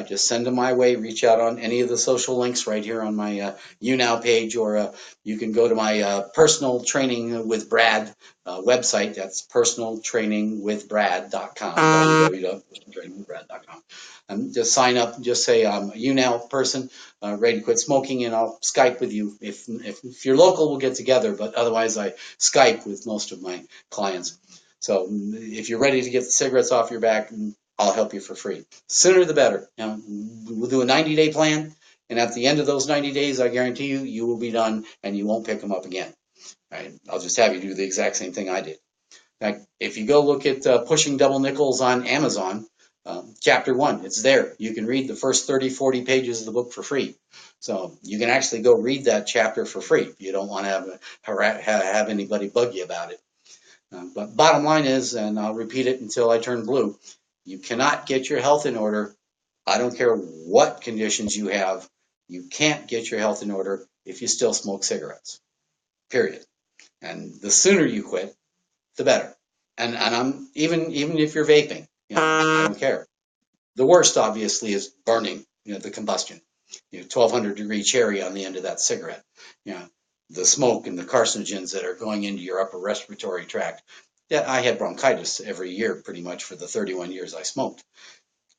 just send them my way. Reach out on any of the social links right here on my YouNow page, or you can go to my Personal Training with Brad website. That's personaltrainingwithbrad.com, www.personaltrainingwithbrad.com. Just sign up. Just say I'm a YouNow person, ready to quit smoking, and I'll Skype with you. If you're local, we'll get together. But otherwise, I Skype with most of my clients. So if you're ready to get the cigarettes off your back, I'll help you for free. Sooner the better. We'll do a 90-day plan, and at the end of those 90 days, I guarantee you, you will be done and you won't pick them up again. Right? I'll just have you do the exact same thing I did. In fact, if you go look at Pushing Double Nickels on Amazon, chapter 1, it's there. You can read the first 30, 40 pages of the book for free. So you can actually go read that chapter for free if you don't want to have anybody bug you about it. But bottom line is, and I'll repeat it until I turn blue, you cannot get your health in order. I don't care what conditions you have. You can't get your health in order if you still smoke cigarettes, period. And the sooner you quit, the better. And I'm even if you're vaping, I don't care. The worst, obviously, is burning, the combustion, 1200 degree cherry on the end of that cigarette. the smoke and the carcinogens that are going into your upper respiratory tract. Yeah, I had bronchitis every year pretty much for the 31 years I smoked.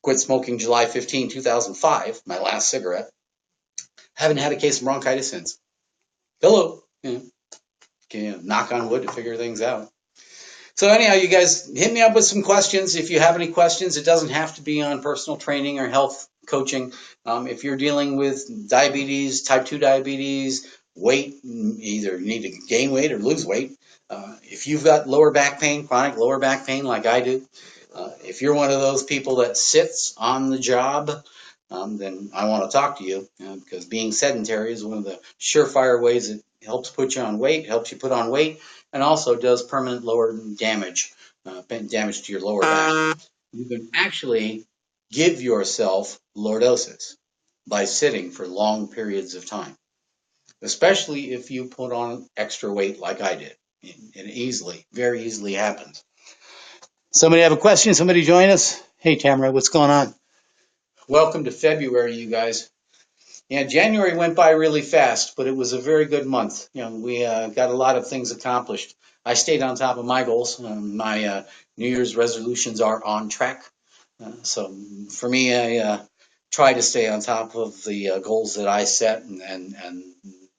Quit smoking July 15, 2005, my last cigarette. Haven't had a case of bronchitis since. Hello. Knock on wood to figure things out. So anyhow, you guys hit me up with some questions. If you have any questions, it doesn't have to be on personal training or health coaching. If you're dealing with diabetes, type 2 diabetes, weight, either need to gain weight or lose weight. If you've got lower back pain, chronic lower back pain like I do, if you're one of those people that sits on the job, then I want to talk to you, because being sedentary is one of the surefire ways it helps put you on weight, helps you put on weight, and also does permanent lower damage, damage to your lower back. You can actually give yourself lordosis by sitting for long periods of time, especially if you put on extra weight like I did. It easily, very easily happens. Somebody have a question? Somebody join us? Hey, Tamara, what's going on? Welcome to February, you guys. Yeah, January went by really fast, but it was a very good month. We got a lot of things accomplished. I stayed on top of my goals. My New Year's resolutions are on track. So for me, I try to stay on top of the goals that I set, and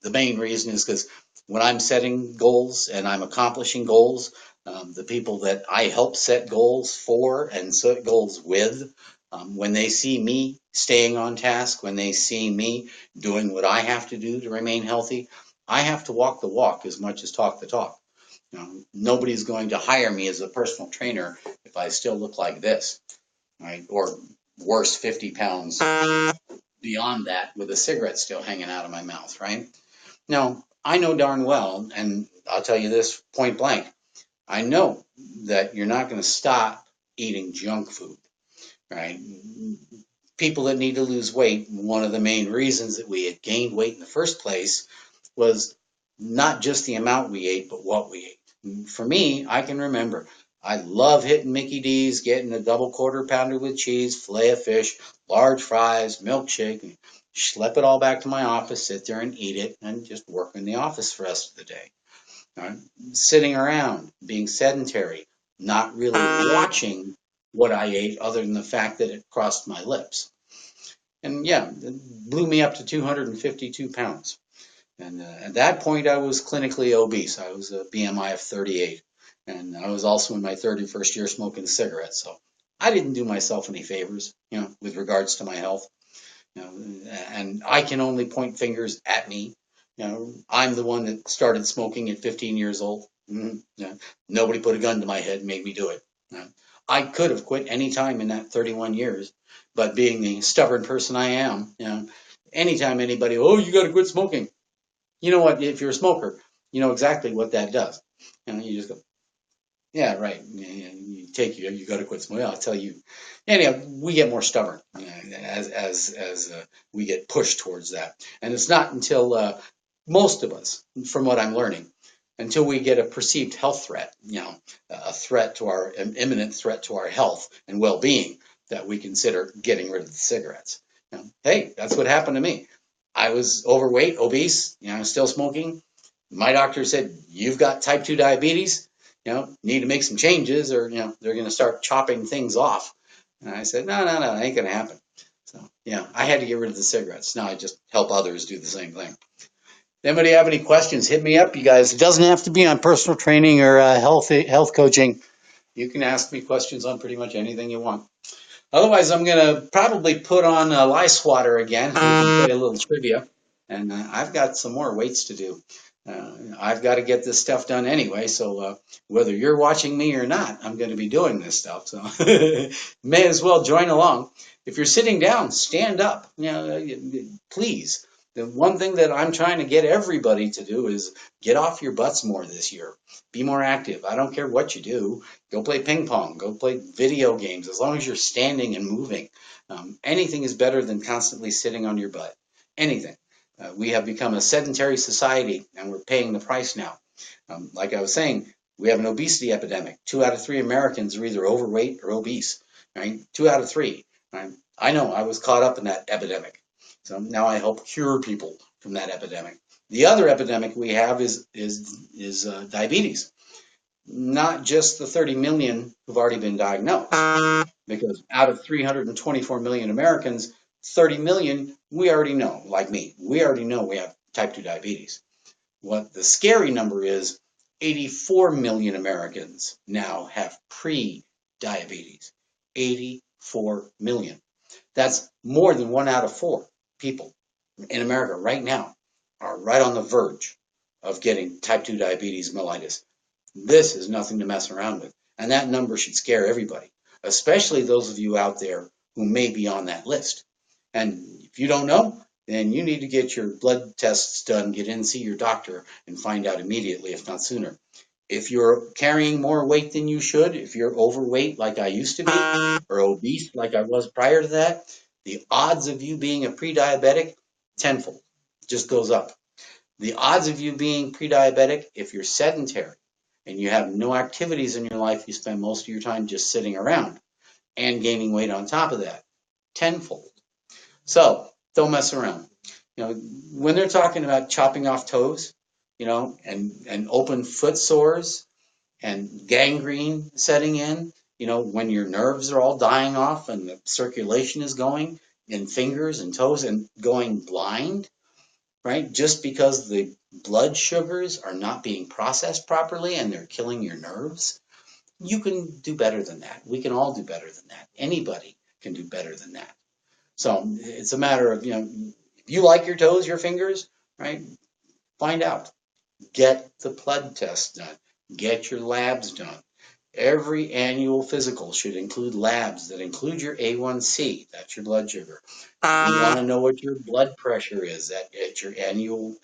the main reason is because when I'm setting goals and I'm accomplishing goals, the people that I help set goals for and set goals with, when they see me staying on task, when they see me doing what I have to do to remain healthy, I have to walk the walk as much as talk the talk. Nobody's going to hire me as a personal trainer if I still look like this, right? Or worse, 50 pounds beyond that with a cigarette still hanging out of my mouth, right? Now, I know darn well, and I'll tell you this point blank, I know that you're not going to stop eating junk food, right? People that need to lose weight, one of the main reasons that we had gained weight in the first place was not just the amount we ate, but what we ate. For me, I can remember, I love hitting Mickey D's, getting a double quarter pounder with cheese, fillet of fish, large fries, milkshake, and schlep it all back to my office, sit there and eat it, and just work in the office the rest of the day. Right? Sitting around, being sedentary, not really watching what I ate other than the fact that it crossed my lips. And yeah, it blew me up to 252 pounds. And at that point, I was clinically obese. I was a BMI of 38. And I was also in my 31st year smoking cigarettes. So I didn't do myself any favors, with regards to my health. And I can only point fingers at me. I'm the one that started smoking at 15 years old. Nobody put a gun to my head and made me do it. I could have quit any time in that 31 years, but being the stubborn person I am, anytime anybody, oh, you got to quit smoking. You know what? If you're a smoker, you know exactly what that does. You just go, yeah, right. You got to quit smoking. I'll tell you. Anyhow, we get more stubborn as we get pushed towards that, and it's not until most of us, from what I'm learning, until we get a perceived health threat, a threat to our imminent threat to our health and well-being, that we consider getting rid of the cigarettes. Hey, that's what happened to me. I was overweight, obese, still smoking. My doctor said, you've got type 2 diabetes, need to make some changes, or, they're going to start chopping things off. And I said, no, it ain't going to happen. So, I had to get rid of the cigarettes. Now I just help others do the same thing. If anybody have any questions, hit me up, you guys. It doesn't have to be on personal training or health coaching. You can ask me questions on pretty much anything you want. Otherwise, I'm going to probably put on Lie Swatter again. We can play a little trivia. And I've got some more weights to do. I've got to get this stuff done anyway, so whether you're watching me or not, I'm going to be doing this stuff. So may as well join along. If you're sitting down, stand up. Please. The one thing that I'm trying to get everybody to do is get off your butts more this year. Be more active. I don't care what you do. Go play ping pong. Go play video games. As long as you're standing and moving. Anything is better than constantly sitting on your butt. Anything. We have become a sedentary society, and we're paying the price now. Like I was saying, we have an obesity epidemic. 2 out of 3 Americans are either overweight or obese. Right? 2 out of 3. Right? I know I was caught up in that epidemic. So now I help cure people from that epidemic. The other epidemic we have is diabetes. Not just the 30 million who've already been diagnosed, because out of 324 million Americans, 30 million we already know, like me, we already know we have type 2 diabetes. What the scary number is, 84 million Americans now have pre-diabetes. 84 million. That's more than 1 out of 4 people in America right now are right on the verge of getting type 2 diabetes mellitus. This is nothing to mess around with. And that number should scare everybody, especially those of you out there who may be on that list. And if you don't know, then you need to get your blood tests done, get in, see your doctor, and find out immediately, if not sooner. If you're carrying more weight than you should, if you're overweight like I used to be, or obese like I was prior to that, the odds of you being a pre-diabetic, tenfold, just goes up. The odds of you being pre-diabetic, if you're sedentary and you have no activities in your life, you spend most of your time just sitting around and gaining weight on top of that, tenfold. So don't mess around. When they're talking about chopping off toes, and open foot sores and gangrene setting in, when your nerves are all dying off and the circulation is going in fingers and toes and going blind, right? Just because the blood sugars are not being processed properly and they're killing your nerves, you can do better than that. We can all do better than that. Anybody can do better than that. So it's a matter of, if you like your toes, your fingers, right? Find out. Get the blood test done. Get your labs done. Every annual physical should include labs that include your A1C, that's your blood sugar. You want to know what your blood pressure is at your annual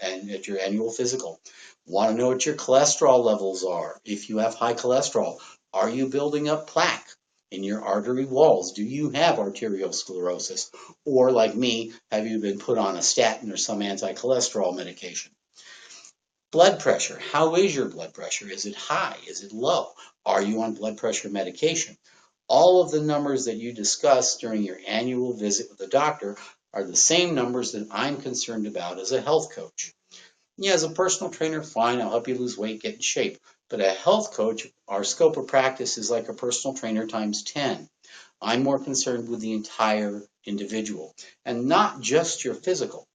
physical. Want to know what your cholesterol levels are. If you have high cholesterol, are you building up plaque in your artery walls? Do you have arteriosclerosis? Or like me, have you been put on a statin or some anti-cholesterol medication? Blood pressure. How is your blood pressure? Is it high? Is it low? Are you on blood pressure medication? All of the numbers that you discuss during your annual visit with the doctor are the same numbers that I'm concerned about as a health coach. Yeah, as a personal trainer, fine, I'll help you lose weight, get in shape. But a health coach, our scope of practice is like a personal trainer times 10. I'm more concerned with the entire individual and not just your physical.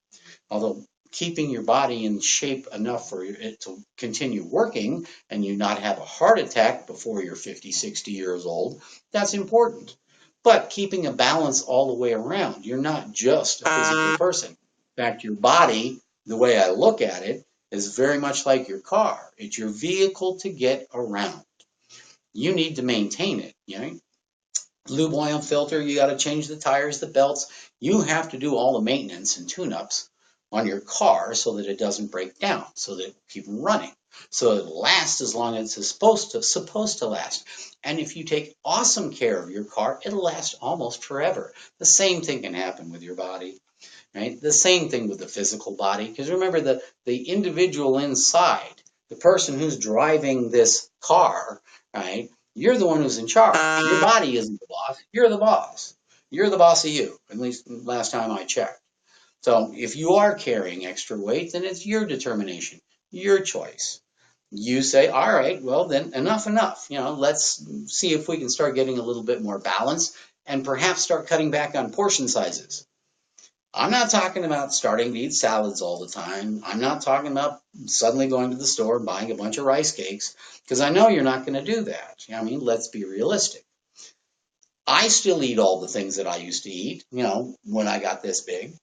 Although keeping your body in shape enough for it to continue working and you not have a heart attack before you're 50, 60 years old, that's important. But keeping a balance all the way around, you're not just a physical person. In fact, your body, the way I look at it, is very much like your car. It's your vehicle to get around. You need to maintain it, lube oil filter, you got to change the tires, the belts. You have to do all the maintenance and tune-ups on your car so that it doesn't break down, so that it keep running, so it lasts as long as it's supposed to last. And if you take awesome care of your car, it'll last almost forever. The same thing can happen with your body, right? The same thing with the physical body, because remember the individual inside, the person who's driving this car, right? You're the one who's in charge. Your body isn't the boss. You're the boss. You're the boss of you, at least last time I checked. So if you are carrying extra weight, then it's your determination, your choice. You say, all right, well then enough. Let's see if we can start getting a little bit more balance and perhaps start cutting back on portion sizes. I'm not talking about starting to eat salads all the time. I'm not talking about suddenly going to the store and buying a bunch of rice cakes, because I know you're not going to do that. Let's be realistic. I still eat all the things that I used to eat, when I got this big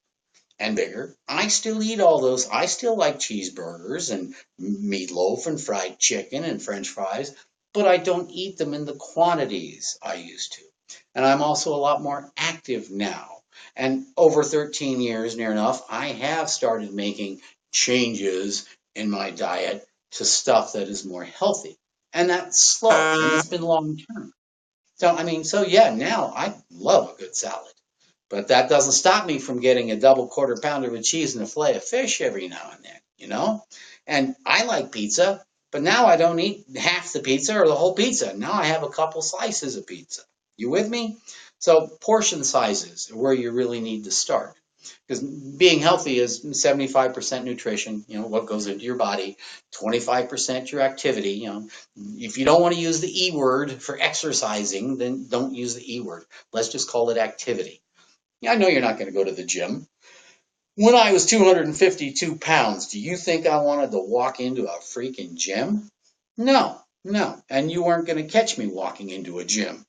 and bigger. I still eat all those. I still like cheeseburgers and meatloaf and fried chicken and French fries, but I don't eat them in the quantities I used to. And I'm also a lot more active now. And over 13 years, near enough, I have started making changes in my diet to stuff that is more healthy. And that's slow, and it's been long term. So yeah, now I love a good salad. But that doesn't stop me from getting a double quarter pounder with cheese and a fillet of fish every now and then, And I like pizza, but now I don't eat half the pizza or the whole pizza. Now I have a couple slices of pizza. You with me? So portion sizes are where you really need to start. Because being healthy is 75% nutrition, what goes into your body, 25% your activity. If you don't want to use the E word for exercising, then don't use the E word. Let's just call it activity. I know you're not going to go to the gym. When I was 252 pounds, do you think I wanted to walk into a freaking gym? No, no. And you weren't going to catch me walking into a gym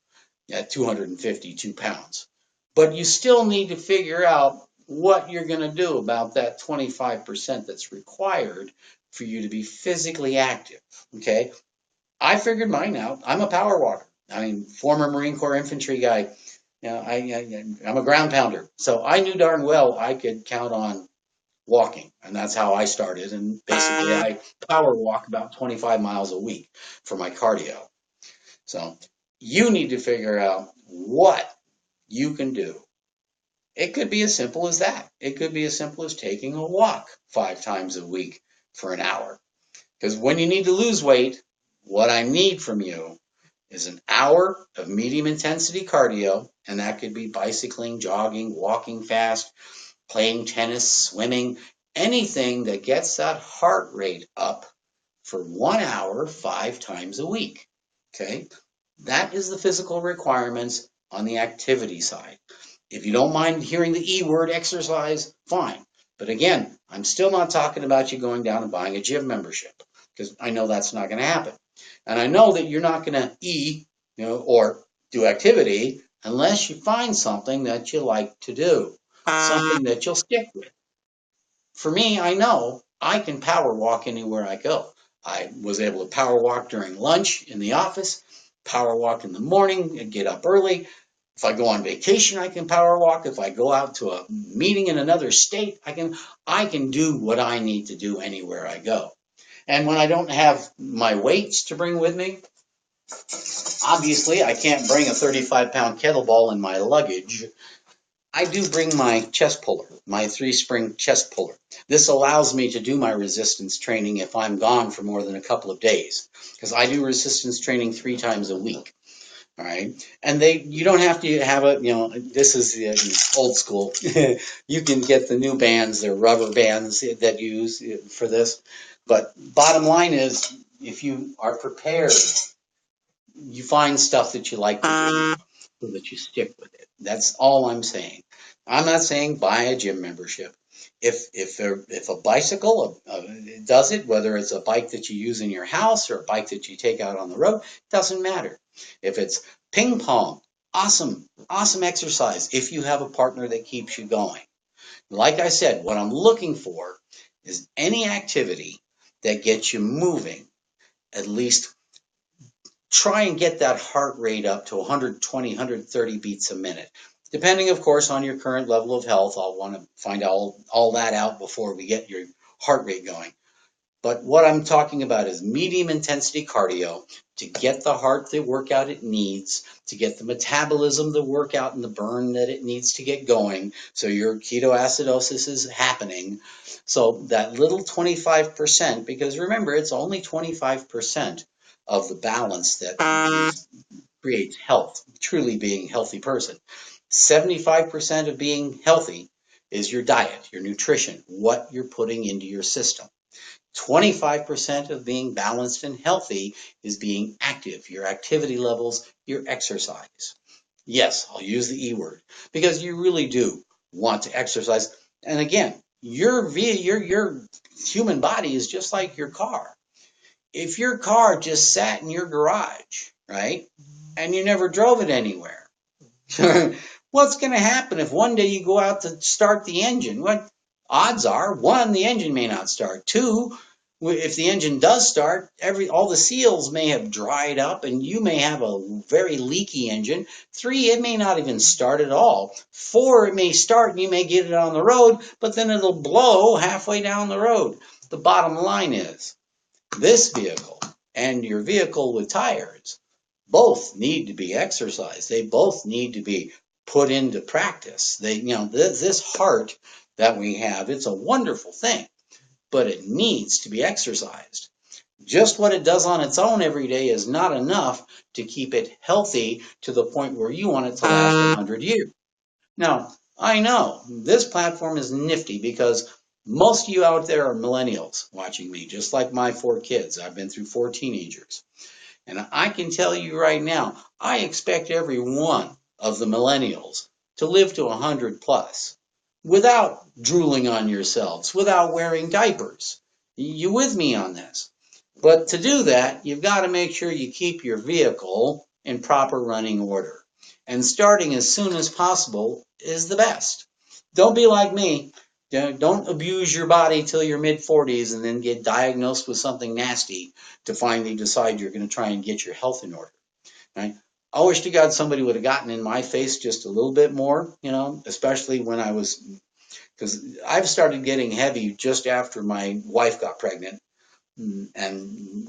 at 252 pounds. But you still need to figure out what you're going to do about that 25% that's required for you to be physically active. Okay? I figured mine out. I'm a power walker. Former Marine Corps infantry guy. I'm a ground pounder. So I knew darn well I could count on walking. And that's how I started. And basically, I power walk about 25 miles a week for my cardio. So you need to figure out what you can do. It could be as simple as that. It could be as simple as taking a walk 5 times a week for an hour. Because when you need to lose weight, what I need from you is an hour of medium intensity cardio, and that could be bicycling, jogging, walking fast, playing tennis, swimming, anything that gets that heart rate up for 1 hour 5 times a week. Okay? That is the physical requirements on the activity side. If you don't mind hearing the E word, exercise, fine. But again, I'm still not talking about you going down and buying a gym membership, because I know that's not going to happen. And I know that you're not going to eat, or do activity unless you find something that you like to do, something that you'll stick with. For me, I know I can power walk anywhere I go. I was able to power walk during lunch in the office, power walk in the morning, and get up early. If I go on vacation, I can power walk. If I go out to a meeting in another state, I can do what I need to do anywhere I go. And when I don't have my weights to bring with me, obviously I can't bring a 35-pound kettlebell in my luggage. I do bring my chest puller, my 3-spring chest puller. This allows me to do my resistance training if I'm gone for more than a couple of days, because I do resistance training 3 times a week. All right. And you don't have to have this is the old school. You can get the new bands, they're rubber bands that you use for this. But bottom line is, if you are prepared, you find stuff that you like to do so that you stick with it. That's all I'm saying. I'm not saying buy a gym membership. If a bicycle does it, whether it's a bike that you use in your house or a bike that you take out on the road, doesn't matter. If it's ping pong, awesome exercise if you have a partner that keeps you going. Like I said, what I'm looking for is any activity that gets you moving. At least try and get that heart rate up to 120, 130 beats a minute. Depending, of course, on your current level of health. I'll want to find all that out before we get your heart rate going. But what I'm talking about is medium intensity cardio to get the heart the workout it needs, to get the metabolism, the workout and the burn that it needs to get going, so your ketoacidosis is happening. So that little 25%, because remember, it's only 25% of the balance that creates health, truly being a healthy person. 75% of being healthy is your diet, your nutrition, what you're putting into your system. 25% of being balanced and healthy is being active, your activity levels, your exercise. Yes, I'll use the E word, because you really do want to exercise. And again, your human body is just like your car. If your car just sat in your garage, right, and you never drove it anywhere, what's going to happen if one day you go out to start the engine? What odds are, 1, the engine may not start. 2, if the engine does start, all the seals may have dried up and you may have a very leaky engine. 3, it may not even start at all. 4, it may start and you may get it on the road, but then it'll blow halfway down the road. The bottom line is, this vehicle and your vehicle with tires both need to be exercised. They both need to be put into practice. This heart that we have, it's a wonderful thing, but it needs to be exercised. Just what it does on its own every day is not enough to keep it healthy to the point where you want it to last 100 years. Now, I know this platform is nifty because most of you out there are millennials watching me, just like my 4 kids. I've been through 4 teenagers. And I can tell you right now, I expect every one of the millennials to live to 100 plus without drooling on yourselves, without wearing diapers. You with me on this? But to do that, you've got to make sure you keep your vehicle in proper running order. And starting as soon as possible is the best. Don't be like me. Don't abuse your body till your mid 40s and then get diagnosed with something nasty to finally decide you're going to try and get your health in order. Right? I wish to God somebody would have gotten in my face just a little bit more, especially when I was, because I've started getting heavy just after my wife got pregnant. And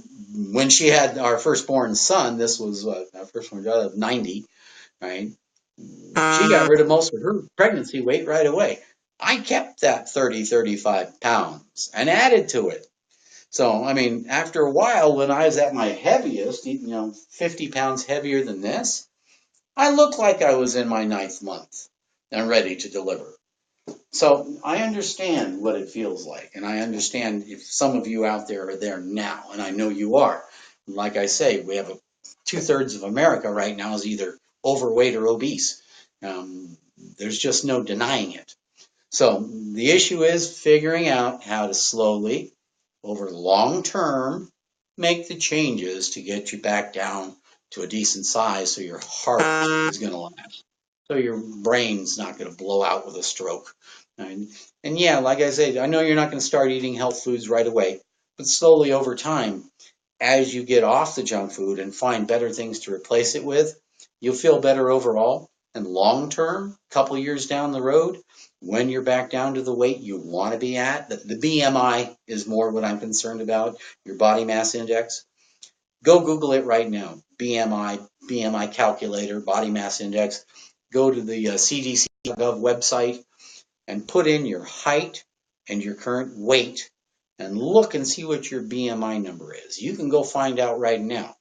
when she had our firstborn son, this was our firstborn daughter of 90, right? She got rid of most of her pregnancy weight right away. I kept that 30, 35 pounds and added to it. So, I mean, after a while, when I was at my heaviest, 50 pounds heavier than this, I looked like I was in my 9th month and ready to deliver. So I understand what it feels like, and I understand if some of you out there are there now, and I know you are. Like I say, we have 2/3 of America right now is either overweight or obese. There's just no denying it. So the issue is figuring out how to slowly, over long term, make the changes to get you back down to a decent size so your heart is going to last. So your brain's not going to blow out with a stroke. And yeah, like I said, I know you're not going to start eating health foods right away, but slowly over time, as you get off the junk food and find better things to replace it with, you'll feel better overall. And long term, a couple years down the road, when you're back down to the weight you want to be at, the BMI is more what I'm concerned about, your body mass index. Go Google it right now. BMI calculator, body mass index. Go to the CDC.gov website and put in your height and your current weight and look and see what your BMI number is. You can go find out right now.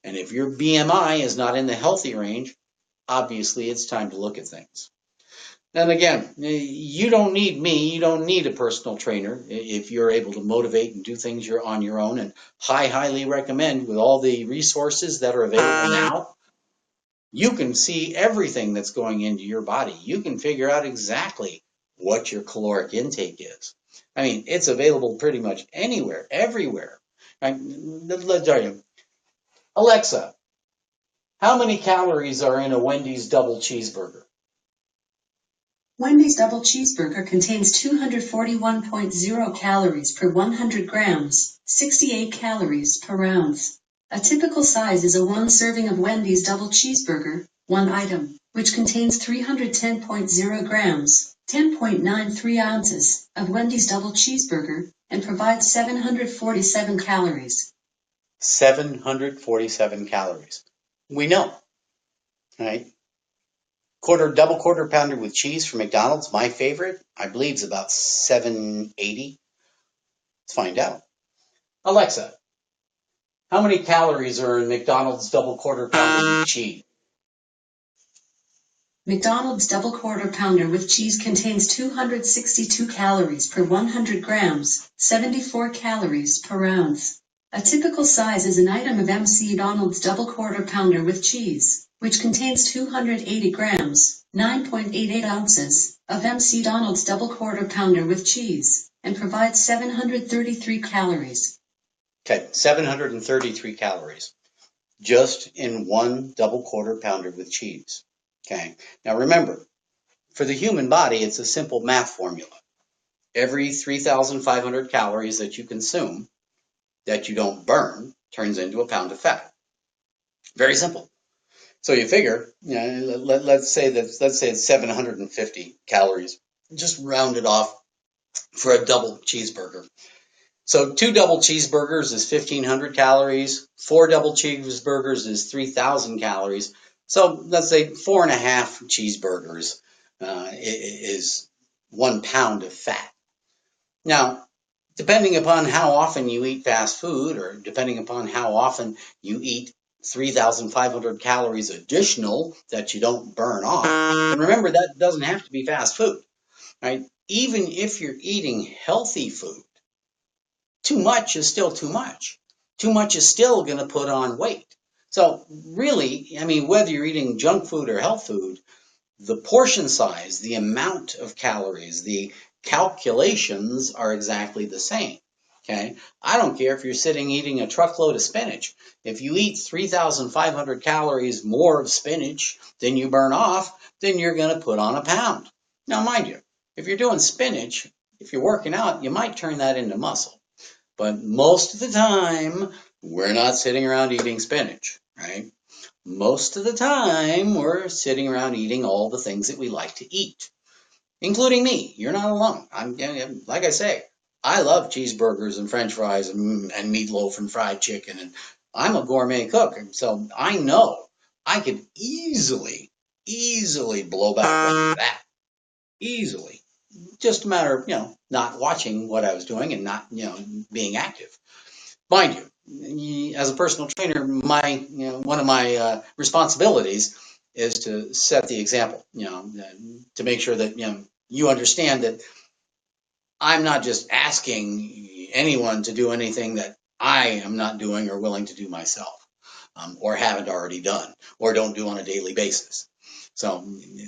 And if your BMI is not in the healthy range, obviously it's time to look at things. And again, you don't need me, you don't need a personal trainer if you're able to motivate and do things you're on your own. And highly recommend with all the resources that are available now, you can see everything that's going into your body. You can figure out exactly what your caloric intake is. I mean, it's available pretty much anywhere, everywhere. Right? Let's tell you, Alexa, how many calories are in a Wendy's double cheeseburger? Wendy's double cheeseburger contains 241.0 calories per 100 grams, 68 calories per ounce. A typical size is a 1 serving of Wendy's double cheeseburger, 1 item, which contains 310.0 grams, 10.93 ounces, of Wendy's double cheeseburger, and provides 747 calories. 747 calories. We know, right? Double quarter pounder with cheese from McDonald's, my favorite, I believe is about 780. Let's find out. Alexa, how many calories are in McDonald's double quarter pounder with cheese? McDonald's double quarter pounder with cheese contains 262 calories per 100 grams, 74 calories per ounce. A typical size is an item of McDonald's double quarter pounder with cheese, which contains 280 grams, 9.88 ounces, of McDonald's double quarter pounder with cheese, and provides 733 calories. Okay, 733 calories, just in one double quarter pounder with cheese. Okay, now remember, for the human body, it's a simple math formula. Every 3,500 calories that you consume that you don't burn turns into a pound of fat. Very simple. So you figure, let's say it's 750 calories. Just round it off for a double cheeseburger. So 2 double cheeseburgers is 1,500 calories. 4 double cheeseburgers is 3,000 calories. So let's say 4.5 cheeseburgers is 1 pound of fat. Now, depending upon how often you eat fast food or depending upon how often you eat 3,500 calories additional that you don't burn off. And remember, that doesn't have to be fast food, right? Even if you're eating healthy food, too much is still too much. Too much is still going to put on weight. So really, I mean, whether you're eating junk food or health food, the portion size, the amount of calories, the calculations are exactly the same. Okay, I don't care if you're sitting eating a truckload of spinach. If you eat 3,500 calories more of spinach than you burn off, then you're going to put on a pound. Now, mind you, if you're doing spinach, if you're working out, you might turn that into muscle. But most of the time, we're not sitting around eating spinach, right? Most of the time, we're sitting around eating all the things that we like to eat, including me. You're not alone. Like I say, I love cheeseburgers and French fries and meatloaf and fried chicken, and I'm a gourmet cook, so I know I could easily blow back that easily. Just a matter of not watching what I was doing and not being active. Mind you, as a personal trainer, one of my responsibilities is to set the example. To make sure that you understand that I'm not just asking anyone to do anything that I am not doing or willing to do myself, or haven't already done, or don't do on a daily basis. So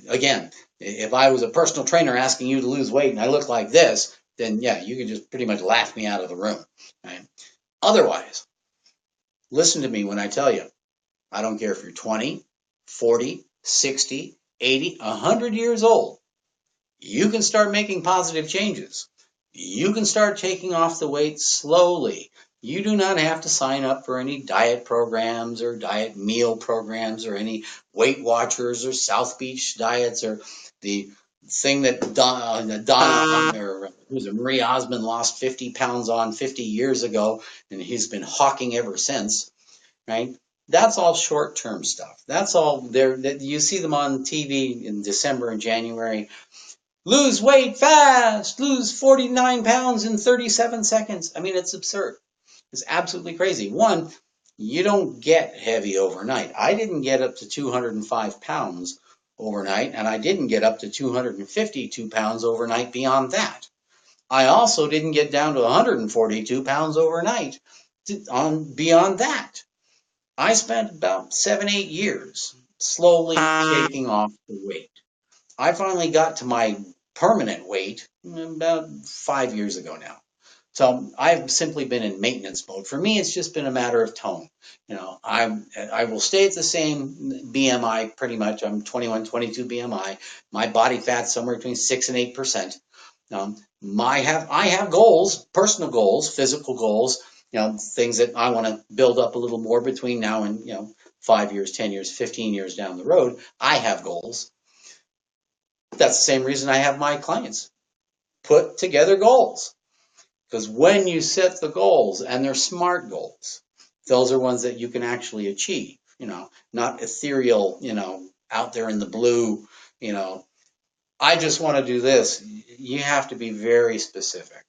again, if I was a personal trainer asking you to lose weight and I look like this, then yeah, you could just pretty much laugh me out of the room. Right? Otherwise, listen to me when I tell you, I don't care if you're 20, 40, 60, 80, 100 years old, you can start making positive changes. You can start taking off the weight slowly. You do not have to sign up for any diet programs or diet meal programs or any Weight Watchers or South Beach diets or the thing that Marie Osmond lost 50 pounds on 50 years ago, and he's been hawking ever since, right? That's all short-term stuff. That's all there. You see them on TV in December and January. Lose weight fast, lose 49 pounds in 37 seconds. I mean, it's absurd. It's absolutely crazy. One, you don't get heavy overnight. I didn't get up to 205 pounds overnight, and I didn't get up to 252 pounds overnight beyond that. I also didn't get down to 142 pounds overnight beyond that. I spent about 7, 8 years slowly taking off the weight. I finally got to my permanent weight about 5 years ago now. So I've simply been in maintenance mode. For me, it's just been a matter of tone. I will stay at the same BMI pretty much. I'm 21, 22 BMI. My body fat's somewhere between 6 and 8%. I have goals, personal goals, physical goals, things that I want to build up a little more between now and 5 years, 10 years, 15 years down the road. I have goals. That's the same reason I have my clients put together goals. Because when you set the goals, and they're smart goals, those are ones that you can actually achieve, not ethereal, out there in the blue, I just want to do this. You have to be very specific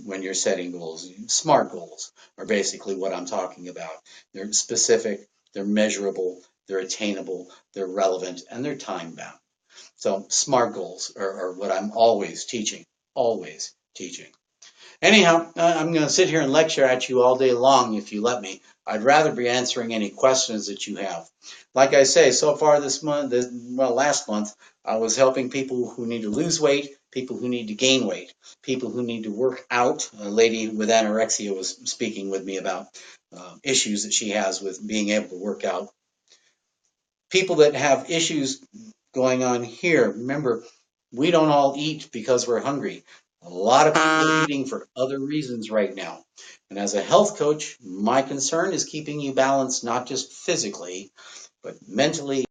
when you're setting goals. Smart goals are basically what I'm talking about. They're specific, they're measurable, they're attainable, they're relevant, and they're time bound. So SMART goals are what I'm always teaching, always teaching. Anyhow, I'm going to sit here and lecture at you all day long if you let me. I'd rather be answering any questions that you have. Like I say, so far this month, last month, I was helping people who need to lose weight, people who need to gain weight, people who need to work out. A lady with anorexia was speaking with me about issues that she has with being able to work out. People that have issues going on here. Remember, we don't all eat because we're hungry. A lot of people are eating for other reasons right now. And as a health coach, my concern is keeping you balanced, not just physically, but mentally,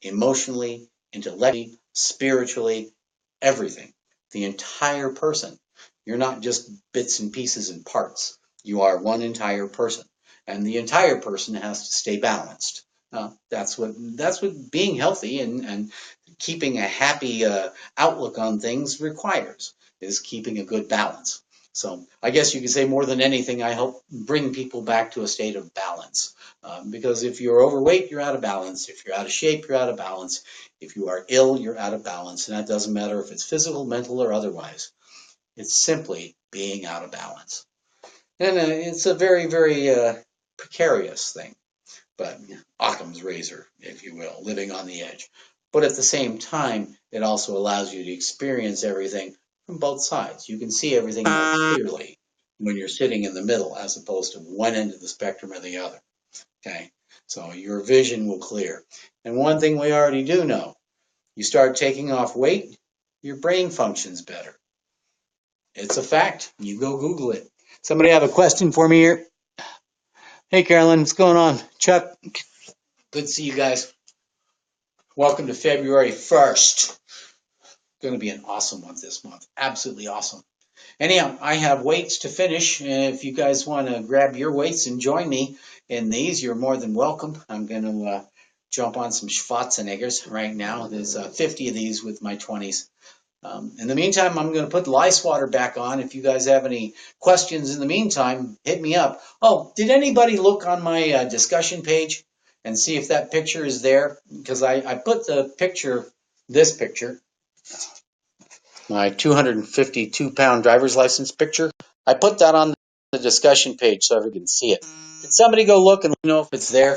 emotionally, intellectually, spiritually, everything. The entire person. You're not just bits and pieces and parts. You are one entire person. And the entire person has to stay balanced. That's what being healthy and keeping a happy outlook on things requires, is keeping a good balance. So I guess you could say more than anything, I help bring people back to a state of balance. Because if you're overweight, you're out of balance. If you're out of shape, you're out of balance. If you are ill, you're out of balance. And that doesn't matter if it's physical, mental, or otherwise. It's simply being out of balance. And it's a very, very precarious thing, but Occam's razor, if you will, living on the edge. But at the same time, it also allows you to experience everything from both sides. You can see everything more clearly when you're sitting in the middle as opposed to one end of the spectrum or the other. Okay, so your vision will clear. And one thing we already do know, you start taking off weight, your brain functions better. It's a fact. You go Google it. Somebody have a question for me here? Hey, Carolyn, what's going on? Chuck, good to see you guys. Welcome to February 1st. Going to be an awesome month this month. Absolutely awesome. Anyhow, I have weights to finish. If you guys want to grab your weights and join me in these, you're more than welcome. I'm going to jump on some Schwarzeneggers right now. There's 50 of these with my 20s. In the meantime, I'm going to put the lice water back on. If you guys have any questions in the meantime, hit me up. Oh, did anybody look on my discussion page and see if that picture is there? Because I put the picture, this picture, my 252-pound driver's license picture. I put that on the discussion page so everyone can see it. Did somebody go look and let me know if it's there?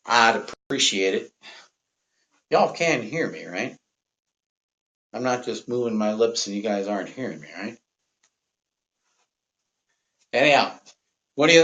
I'd appreciate it. Y'all can hear me, right? I'm not just moving my lips and you guys aren't hearing me, right? Anyhow, what do you think?